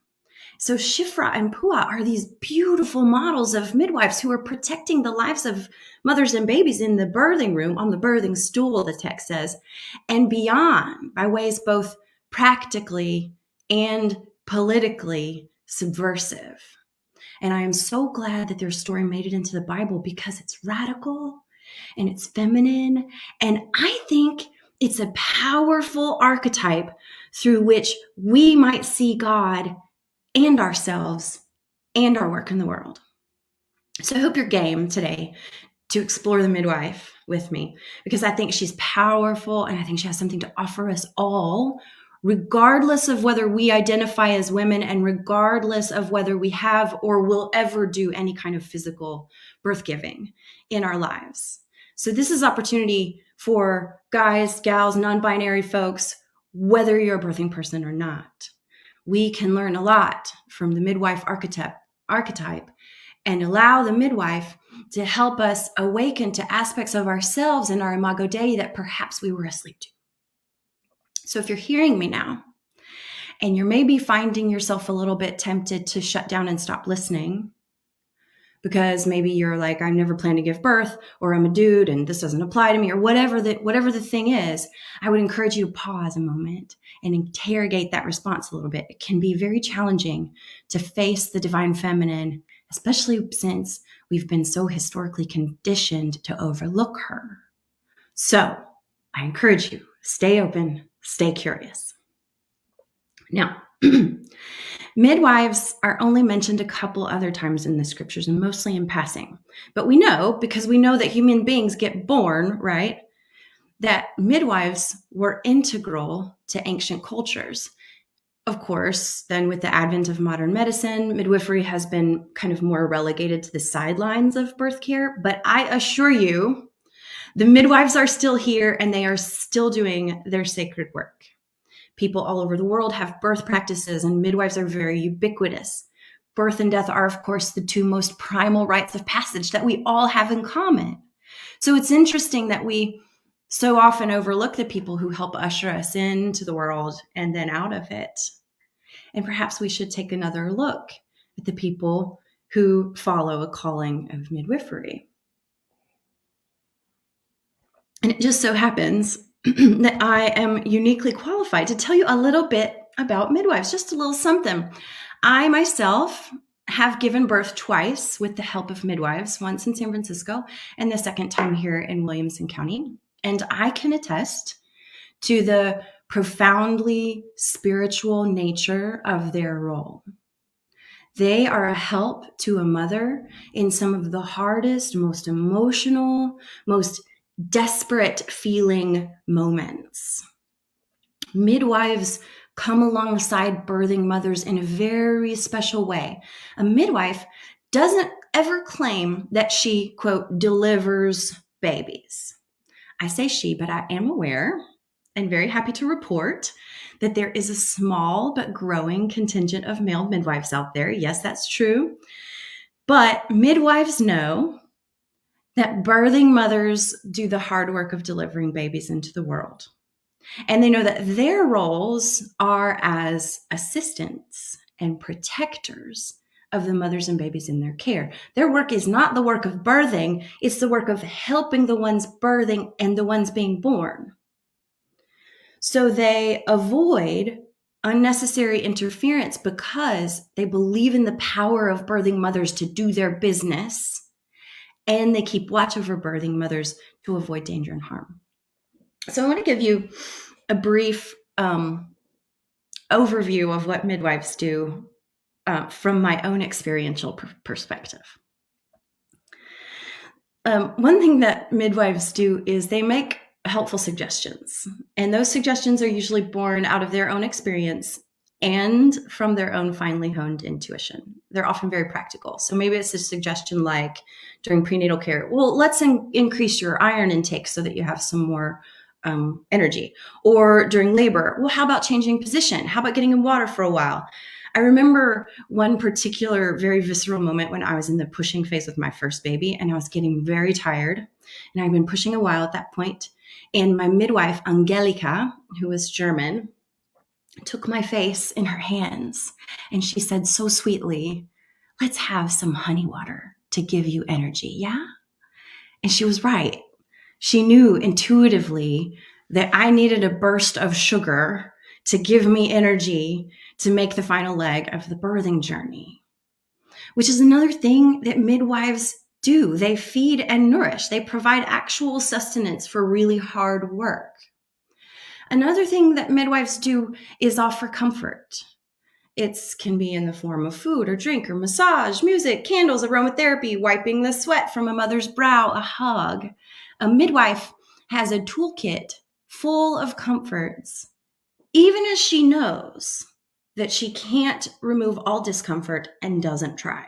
So Shiphrah and Puah are these beautiful models of midwives who are protecting the lives of mothers and babies in the birthing room, on the birthing stool, the text says, and beyond, by ways both practically and politically subversive. And I am so glad that their story made it into the Bible, because it's radical and it's feminine. And I think it's a powerful archetype through which we might see God and ourselves and our work in the world. So I hope you're game today to explore the midwife with me, because I think she's powerful and I think she has something to offer us all, regardless of whether we identify as women and regardless of whether we have or will ever do any kind of physical birth giving in our lives. So this is opportunity for guys, gals, non-binary folks, whether you're a birthing person or not. We can learn a lot from the midwife archetype and allow the midwife to help us awaken to aspects of ourselves and our imago Dei that perhaps we were asleep to. So if you're hearing me now and you're maybe finding yourself a little bit tempted to shut down and stop listening, because maybe you're like, I've never planned to give birth, or I'm a dude and this doesn't apply to me, or whatever the thing is, I would encourage you to pause a moment and interrogate that response a little bit. It can be very challenging to face the divine feminine, especially since we've been so historically conditioned to overlook her. So I encourage you, stay open, stay curious. Now, midwives are only mentioned a couple other times in the scriptures, and mostly in passing. But we know, because we know that human beings get born, right, that midwives were integral to ancient cultures. Of course, then with the advent of modern medicine, midwifery has been kind of more relegated to the sidelines of birth care. But I assure you, the midwives are still here and they are still doing their sacred work. People all over the world have birth practices, and midwives are very ubiquitous. Birth and death are, of course, the two most primal rites of passage that we all have in common. So it's interesting that we so often overlook the people who help usher us into the world and then out of it. And perhaps we should take another look at the people who follow a calling of midwifery. And it just so happens that I am uniquely qualified to tell you a little bit about midwives, just a little something. I myself have given birth twice with the help of midwives, once in San Francisco and the second time here in Williamson County. And I can attest to the profoundly spiritual nature of their role. They are a help to a mother in some of the hardest, most emotional, most desperate feeling moments. Midwives come alongside birthing mothers in a very special way. A midwife doesn't ever claim that she, quote, delivers babies. I say she, but I am aware and very happy to report that there is a small but growing contingent of male midwives out there. Yes, that's true. But midwives know that birthing mothers do the hard work of delivering babies into the world. And they know that their roles are as assistants and protectors of the mothers and babies in their care. Their work is not the work of birthing, it's the work of helping the ones birthing and the ones being born. So they avoid unnecessary interference because they believe in the power of birthing mothers to do their business, and they keep watch over birthing mothers to avoid danger and harm. So I want to give you a brief overview of what midwives do from my own experiential perspective. One thing that midwives do is they make helpful suggestions, and those suggestions are usually born out of their own experience and from their own finely honed intuition. They're often very practical. So maybe it's a suggestion like during prenatal care, well, let's increase your iron intake so that you have some more energy. Or during labor, well, how about changing position? How about getting in water for a while? I remember one particular very visceral moment when I was in the pushing phase with my first baby, and I was getting very tired, and I'd been pushing a while at that point. And my midwife, Angelica, who was German, took my face in her hands, and she said so sweetly, let's have some honey water to give you energy, yeah? And she was right. She knew intuitively that I needed a burst of sugar to give me energy to make the final leg of the birthing journey, which is another thing that midwives do. They feed and nourish. They provide actual sustenance for really hard work. Another thing that midwives do is offer comfort. It can be in the form of food or drink or massage, music, candles, aromatherapy, wiping the sweat from a mother's brow, a hug. A midwife has a toolkit full of comforts, even as she knows that she can't remove all discomfort and doesn't try.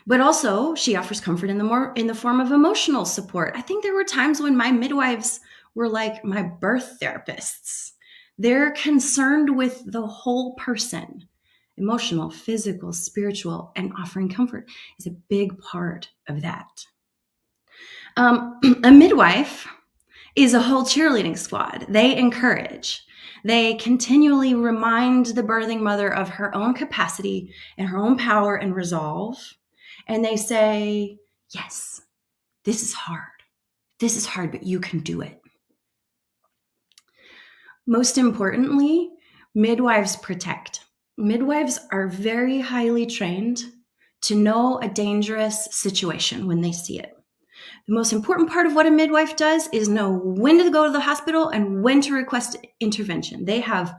But also, she offers comfort in the form of emotional support. I think there were times when my midwives were like my birth therapists. They're concerned with the whole person, emotional, physical, spiritual, and offering comfort is a big part of that. A midwife is a whole cheerleading squad. They encourage. They continually remind the birthing mother of her own capacity and her own power and resolve. And they say, yes, this is hard. This is hard, but you can do it. Most importantly, midwives protect. Midwives are very highly trained to know a dangerous situation when they see it. The most important part of what a midwife does is know when to go to the hospital and when to request intervention. They have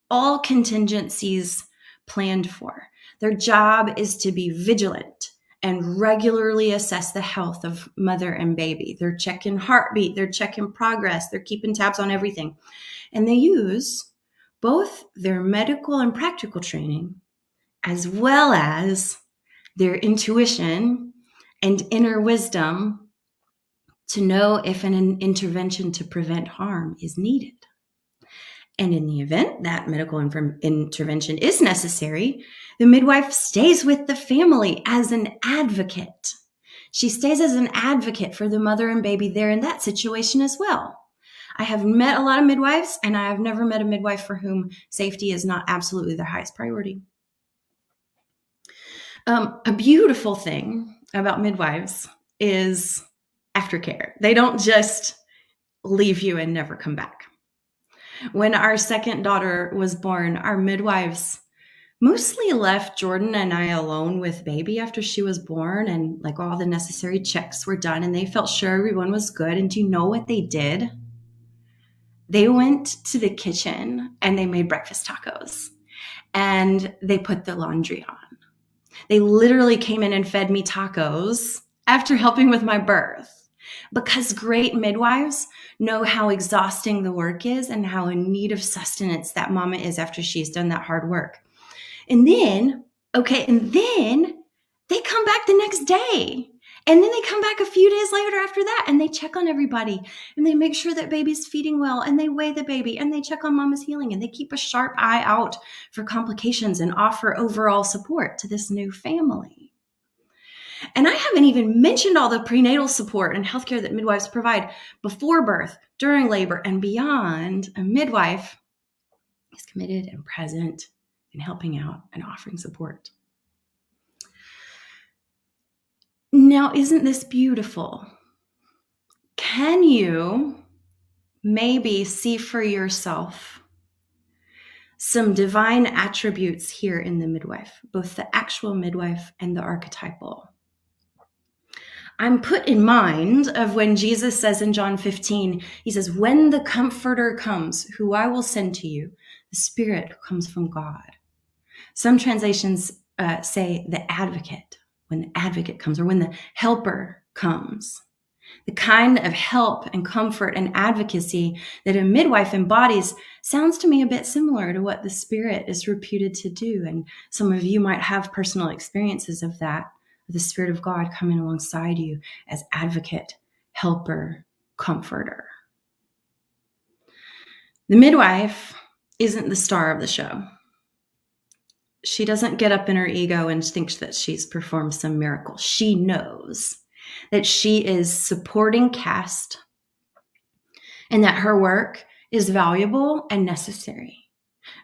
all contingencies planned for. Their job is to be vigilant and regularly assess the health of mother and baby. They're checking heartbeat, they're checking progress, they're keeping tabs on everything. And they use both their medical and practical training as well as their intuition and inner wisdom to know if an intervention to prevent harm is needed. And in the event that medical intervention is necessary, the midwife stays with the family as an advocate. She stays as an advocate for the mother and baby there in that situation as well. I have met a lot of midwives, and I have never met a midwife for whom safety is not absolutely their highest priority. A beautiful thing about midwives is aftercare. They don't just leave you and never come back. When our second daughter was born, our midwives mostly left Jordan and I alone with baby after she was born, and like all the necessary checks were done, and they felt sure everyone was good. And do you know what they did? They went to the kitchen and they made breakfast tacos, and they put the laundry on. They literally came in and fed me tacos after helping with my birth, because great midwives know how exhausting the work is and how in need of sustenance that mama is after she's done that hard work. And then they come back the next day. And then they come back a few days later after that, and they check on everybody, and they make sure that baby's feeding well, and they weigh the baby, and they check on mama's healing, and they keep a sharp eye out for complications and offer overall support to this new family. And I haven't even mentioned all the prenatal support and healthcare that midwives provide before birth, during labor, and beyond. A midwife is committed and present in helping out and offering support. Now, isn't this beautiful? Can you maybe see for yourself some divine attributes here in the midwife, both the actual midwife and the archetypal? I'm put in mind of when Jesus says in John 15, he says, when the Comforter comes, who I will send to you, the Spirit who comes from God. Some translations say the advocate, when the advocate comes, or when the helper comes. The kind of help and comfort and advocacy that a midwife embodies sounds to me a bit similar to what the Spirit is reputed to do. And some of you might have personal experiences of that, the Spirit of God coming alongside you as advocate, helper, comforter. The midwife isn't the star of the show. She doesn't get up in her ego and thinks that she's performed some miracle. She knows that she is supporting caste and that her work is valuable and necessary.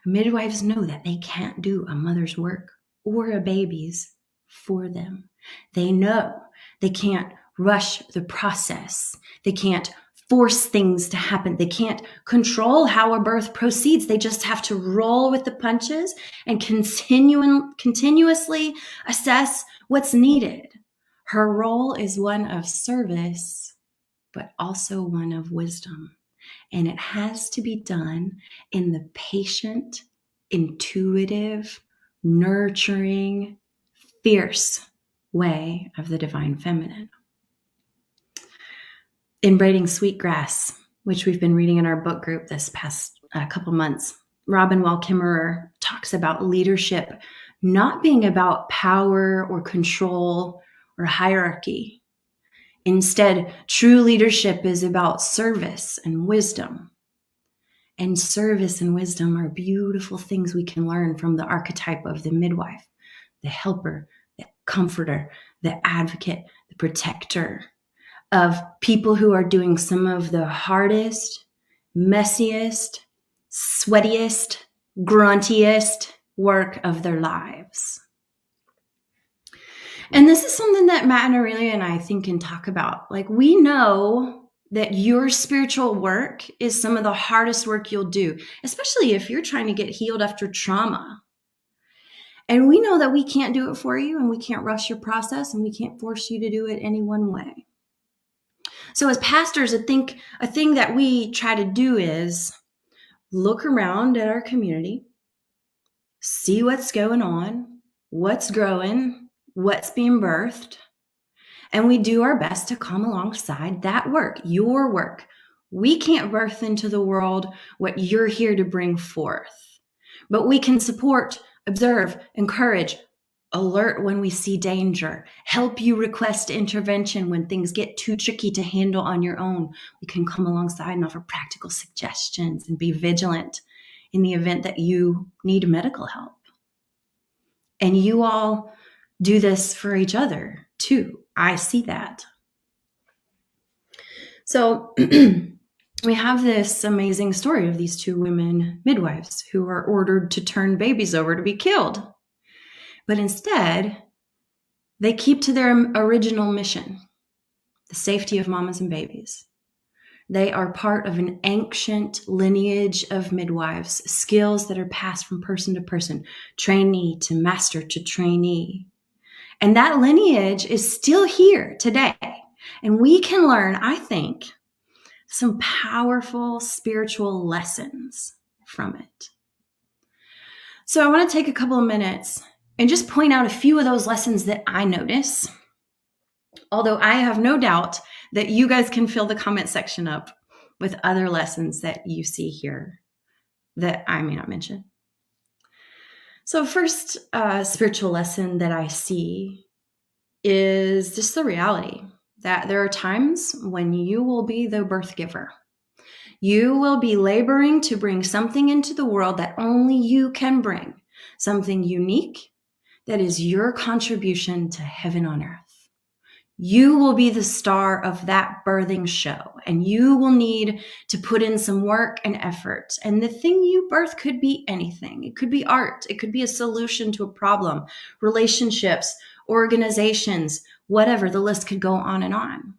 Midwives know that they can't do a mother's work or a baby's for them. They know they can't rush the process. They can't force things to happen. They can't control how a birth proceeds. They just have to roll with the punches and continuously assess what's needed. Her role is one of service, but also one of wisdom. And it has to be done in the patient, intuitive, nurturing, fierce way of the divine feminine. In Braiding Sweetgrass, which we've been reading in our book group this past couple months, Robin Wall Kimmerer talks about leadership not being about power or control or hierarchy. Instead, true leadership is about service and wisdom. And service and wisdom are beautiful things we can learn from the archetype of the midwife, the helper, the comforter, the advocate, the protector, of people who are doing some of the hardest, messiest, sweatiest, gruntiest work of their lives. And this is something that Matt and Aurelia and I think can talk about. Like, we know that your spiritual work is some of the hardest work you'll do, especially if you're trying to get healed after trauma. And we know that we can't do it for you, and we can't rush your process, and we can't force you to do it any one way. So as pastors, I think a thing that we try to do is look around at our community, see what's going on, what's growing, what's being birthed, and we do our best to come alongside that work, your work. We can't birth into the world what you're here to bring forth, but we can support, observe, encourage, alert when we see danger, help you request intervention when things get too tricky to handle on your own. We can come alongside and offer practical suggestions and be vigilant in the event that you need medical help. And you all do this for each other too. I see that. So we have this amazing story of these two women midwives who are ordered to turn babies over to be killed. But instead, they keep to their original mission, the safety of mamas and babies. They are part of an ancient lineage of midwives, skills that are passed from person to person, trainee to master to trainee. And that lineage is still here today. And we can learn, I think, some powerful spiritual lessons from it. So I want to take a couple of minutes and just point out a few of those lessons that I notice. Although I have no doubt that you guys can fill the comment section up with other lessons that you see here that I may not mention. So first spiritual lesson that I see is just the reality that there are times when you will be the birth giver. You will be laboring to bring something into the world that only you can bring, something unique that is your contribution to heaven on earth. You will be the star of that birthing show, and you will need to put in some work and effort. And the thing you birth could be anything. It could be art. It could be a solution to a problem, relationships, organizations, whatever. The list could go on and on.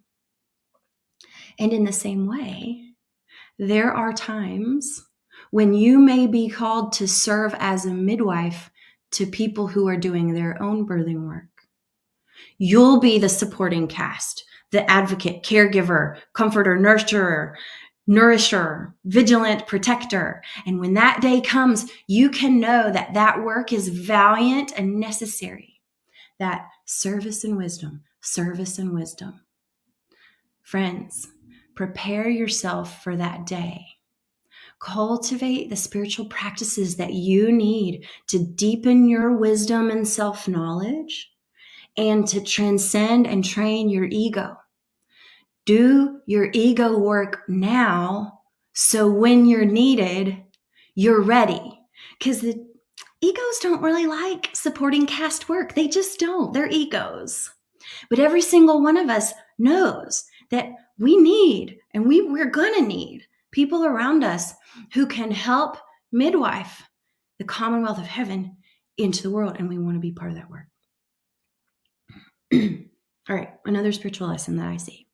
And in the same way, there are times when you may be called to serve as a midwife to people who are doing their own birthing work. You'll be the supporting cast, the advocate, caregiver, comforter, nurturer, nourisher, vigilant, protector. And when that day comes, you can know that that work is valiant and necessary. That service and wisdom, service and wisdom. Friends, prepare yourself for that day. Cultivate the spiritual practices that you need to deepen your wisdom and self-knowledge, and to transcend and train your ego. Do your ego work now, so when you're needed, you're ready. Because the egos don't really like supporting cast work. They just don't. They're egos. But every single one of us knows that we need, and we're going to need, people around us who can help midwife the commonwealth of heaven into the world, and we want to be part of that work. All right, another spiritual lesson that I see.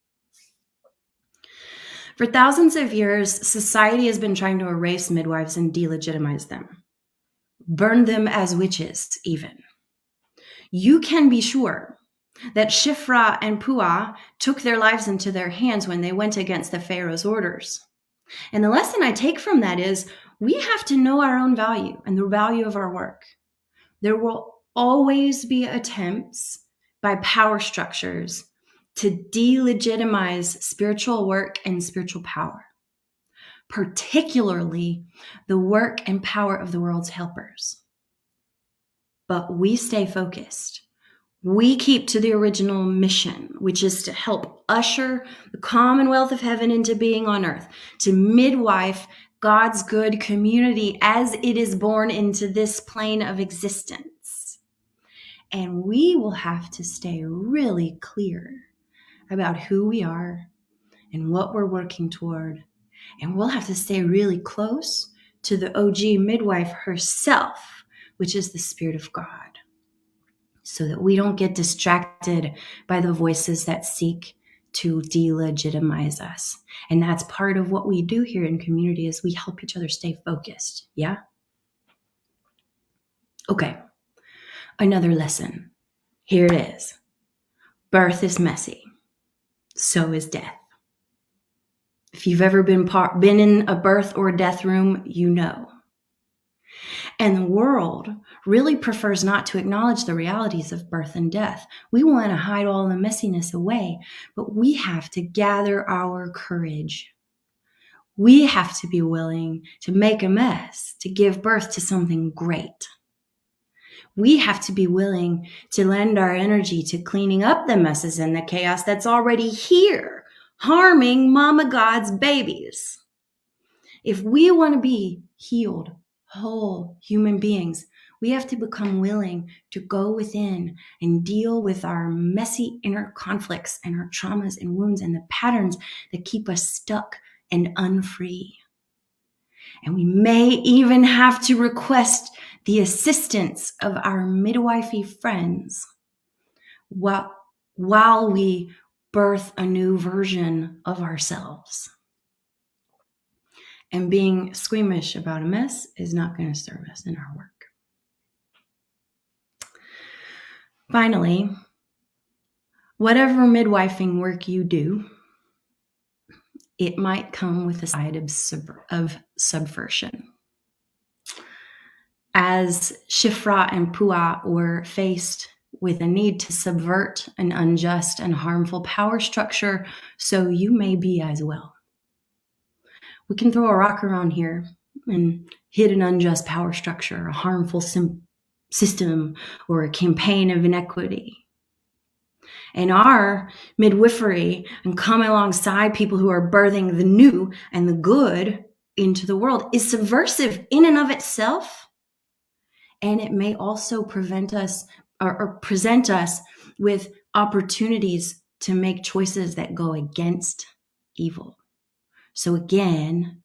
For thousands of years, society has been trying to erase midwives and delegitimize them, burn them as witches even. You can be sure that Shifra and Puah took their lives into their hands when they went against the Pharaoh's orders. And the lesson I take from that is we have to know our own value and the value of our work. There will always be attempts by power structures to delegitimize spiritual work and spiritual power, particularly the work and power of the world's helpers. But we stay focused. We keep to the original mission, which is to help usher the commonwealth of heaven into being on earth, to midwife God's good community as it is born into this plane of existence. And we will have to stay really clear about who we are and what we're working toward. And we'll have to stay really close to the OG midwife herself, which is the Spirit of God, so that we don't get distracted by the voices that seek to delegitimize us. And that's part of what we do here in community is we help each other stay focused. Yeah? Okay. Another lesson. Here it is. Birth is messy. So is death. If you've ever been in a birth or death room, you know. And the world really prefers not to acknowledge the realities of birth and death. We want to hide all the messiness away, but we have to gather our courage. We have to be willing to make a mess, to give birth to something great. We have to be willing to lend our energy to cleaning up the messes and the chaos that's already here, harming Mama God's babies. If we want to be healed whole human beings, we have to become willing to go within and deal with our messy inner conflicts and our traumas and wounds and the patterns that keep us stuck and unfree. And we may even have to request the assistance of our midwifey friends while we birth a new version of ourselves. And being squeamish about a mess is not going to serve us in our work. Finally, whatever midwifing work you do, it might come with a side of subversion. As Shifra and Pua were faced with a need to subvert an unjust and harmful power structure, so you may be as well. We can throw a rock around here and hit an unjust power structure, a harmful system, or a campaign of inequity. And our midwifery and coming alongside people who are birthing the new and the good into the world is subversive in and of itself. And it may also prevent us or present us with opportunities to make choices that go against evil. So again,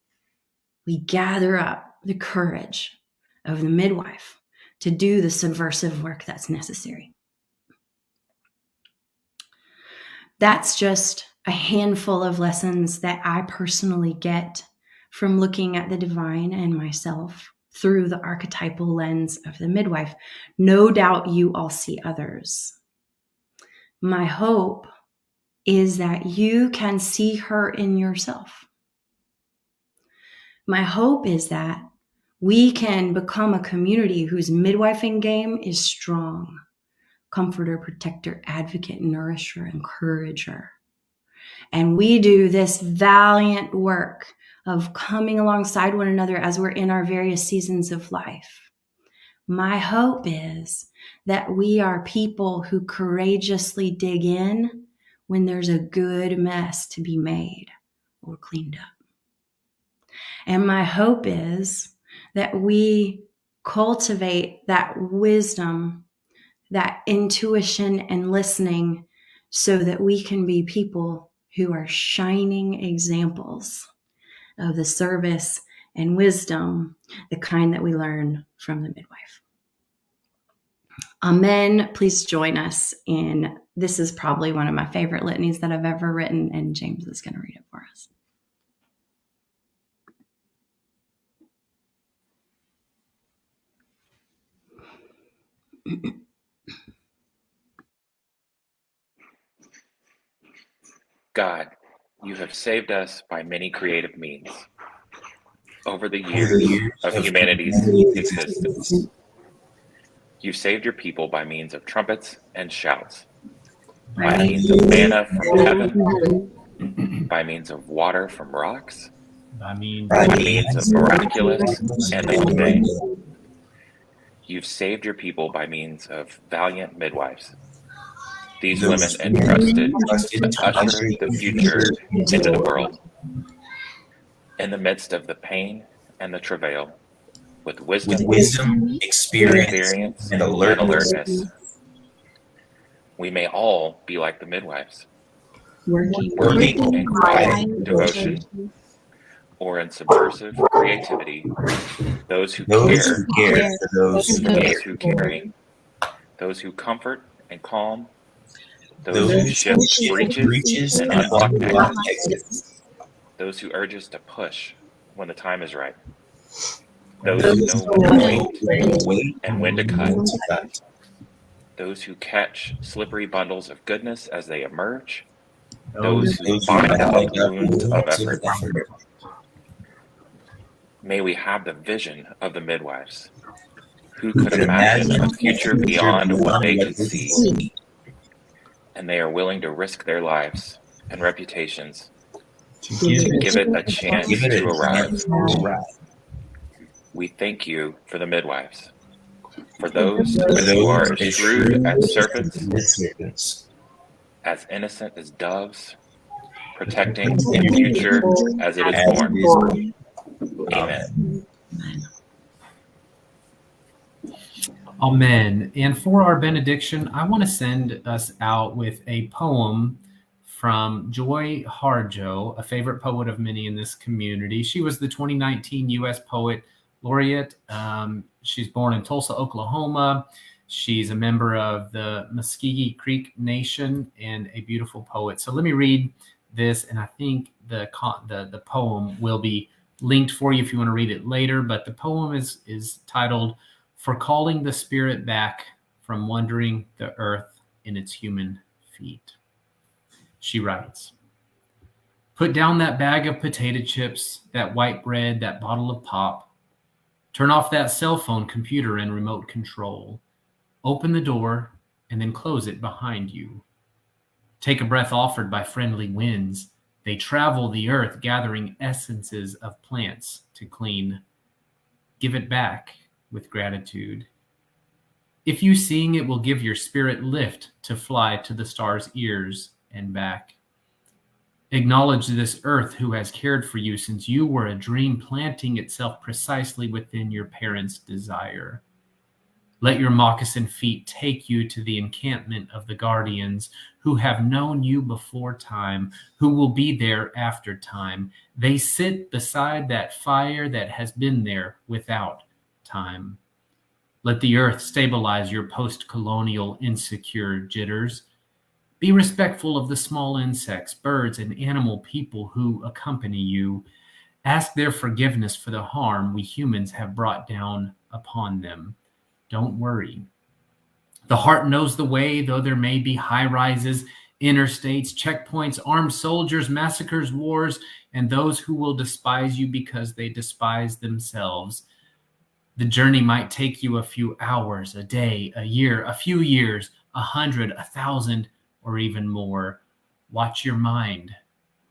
we gather up the courage of the midwife to do the subversive work that's necessary. That's just a handful of lessons that I personally get from looking at the divine and myself through the archetypal lens of the midwife. No doubt you all see others. My hope is that you can see her in yourself. My hope is that we can become a community whose midwifing game is strong. Comforter, protector, advocate, nourisher, encourager. And we do this valiant work of coming alongside one another as we're in our various seasons of life. My hope is that we are people who courageously dig in when there's a good mess to be made or cleaned up. And my hope is that we cultivate that wisdom, that intuition and listening so that we can be people who are shining examples of the service and wisdom, the kind that we learn from the midwife. Amen. Please join us in, this is probably one of my favorite litanies that I've ever written, and James is going to read it for us. God, you have saved us by many creative means over the years of humanity's existence. You've saved your people by means of trumpets and shouts, by means of manna from heaven, by means of water from rocks, by means of miraculous and mundane. You've saved your people by means of valiant midwives. These women entrusted to usher the future into the world. In the midst of the pain and the travail, with wisdom, experience, and alertness, we may all be like the midwives, working in quiet devotion or in subversive creativity, those who care for those who caring, those who comfort and calm, those who shift breaches and unblock exits, those who urge us to push when the time is right, those who know when to wait and when to cut, those who catch slippery bundles of goodness as they emerge, those who bind up wounds of effort. May we have the vision of the midwives, who could imagine a future beyond what they could see, and they are willing to risk their lives and reputations to give it a chance to arrive. We thank you for the midwives, for those who are as shrewd as serpents, as innocent as doves, protecting the future as it is born. Amen. Amen. And for our benediction, I want to send us out with a poem from Joy Harjo, a favorite poet of many in this community. She was the 2019 U.S. Poet Laureate. She's born in Tulsa, Oklahoma. She's a member of the Muscogee Creek Nation and a beautiful poet. So let me read this, and I think the poem will be linked for you if you want to read it later. But the poem is titled "For Calling the Spirit Back from Wandering the Earth in its Human Feet." She writes, "Put down that bag of potato chips, that white bread, that bottle of pop. Turn off that cell phone, computer, and remote control. Open the door and then close it behind you. Take a breath offered by friendly winds. They travel the earth, gathering essences of plants to clean. Give it back with gratitude. If you sing, it will give your spirit lift to fly to the stars' ears and back. Acknowledge this earth who has cared for you since you were a dream, planting itself precisely within your parents' desire. Let your moccasin feet take you to the encampment of the guardians who have known you before time, who will be there after time. They sit beside that fire that has been there without time. Let the earth stabilize your post-colonial insecure jitters. Be respectful of the small insects, birds, and animal people who accompany you. Ask their forgiveness for the harm we humans have brought down upon them. Don't worry. The heart knows the way, though there may be high rises, interstates, checkpoints, armed soldiers, massacres, wars, and those who will despise you because they despise themselves. The journey might take you a few hours, a day, a year, a few years, 100, 1,000, or even more. Watch your mind.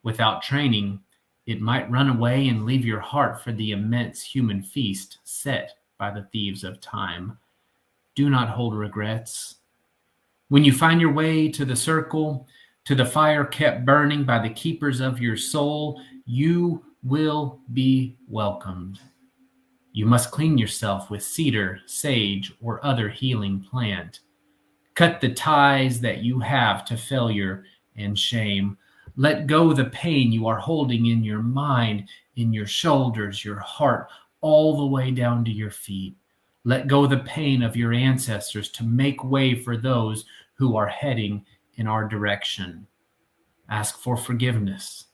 Without training, it might run away and leave your heart for the immense human feast set by the thieves of time. Do not hold regrets. When you find your way to the circle, to the fire kept burning by the keepers of your soul, you will be welcomed. You must clean yourself with cedar, sage, or other healing plant. Cut the ties that you have to failure and shame. Let go the pain you are holding in your mind, in your shoulders, your heart, all the way down to your feet. Let go the pain of your ancestors to make way for those who are heading in our direction. Ask for forgiveness.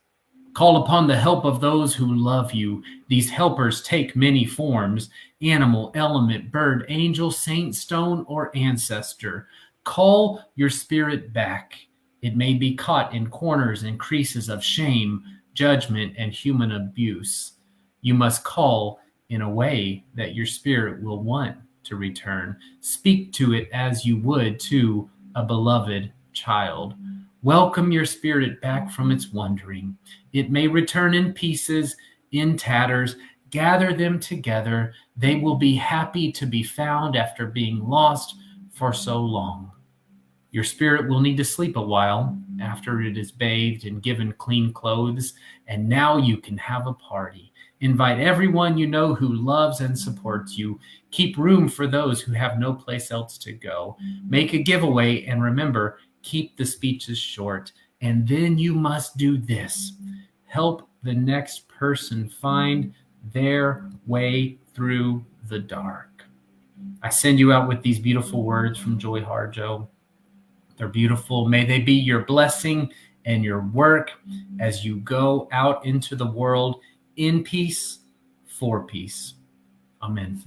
Call upon the help of those who love you. These helpers take many forms: animal, element, bird, angel, saint, stone, or ancestor. Call your spirit back. It may be caught in corners and creases of shame, judgment, and human abuse. You must call in a way that your spirit will want to return. Speak to it as you would to a beloved child. Welcome your spirit back from its wandering. It may return in pieces, in tatters. Gather them together. They will be happy to be found after being lost for so long. Your spirit will need to sleep a while after it is bathed and given clean clothes, and now you can have a party. Invite everyone you know who loves and supports you. Keep room for those who have no place else to go. Make a giveaway, and remember, keep the speeches short. And then you must do this. Help the next person find their way through the dark. I send you out with these beautiful words from Joy Harjo. They're beautiful. May they be your blessing and your work as you go out into the world in peace, for peace. Amen.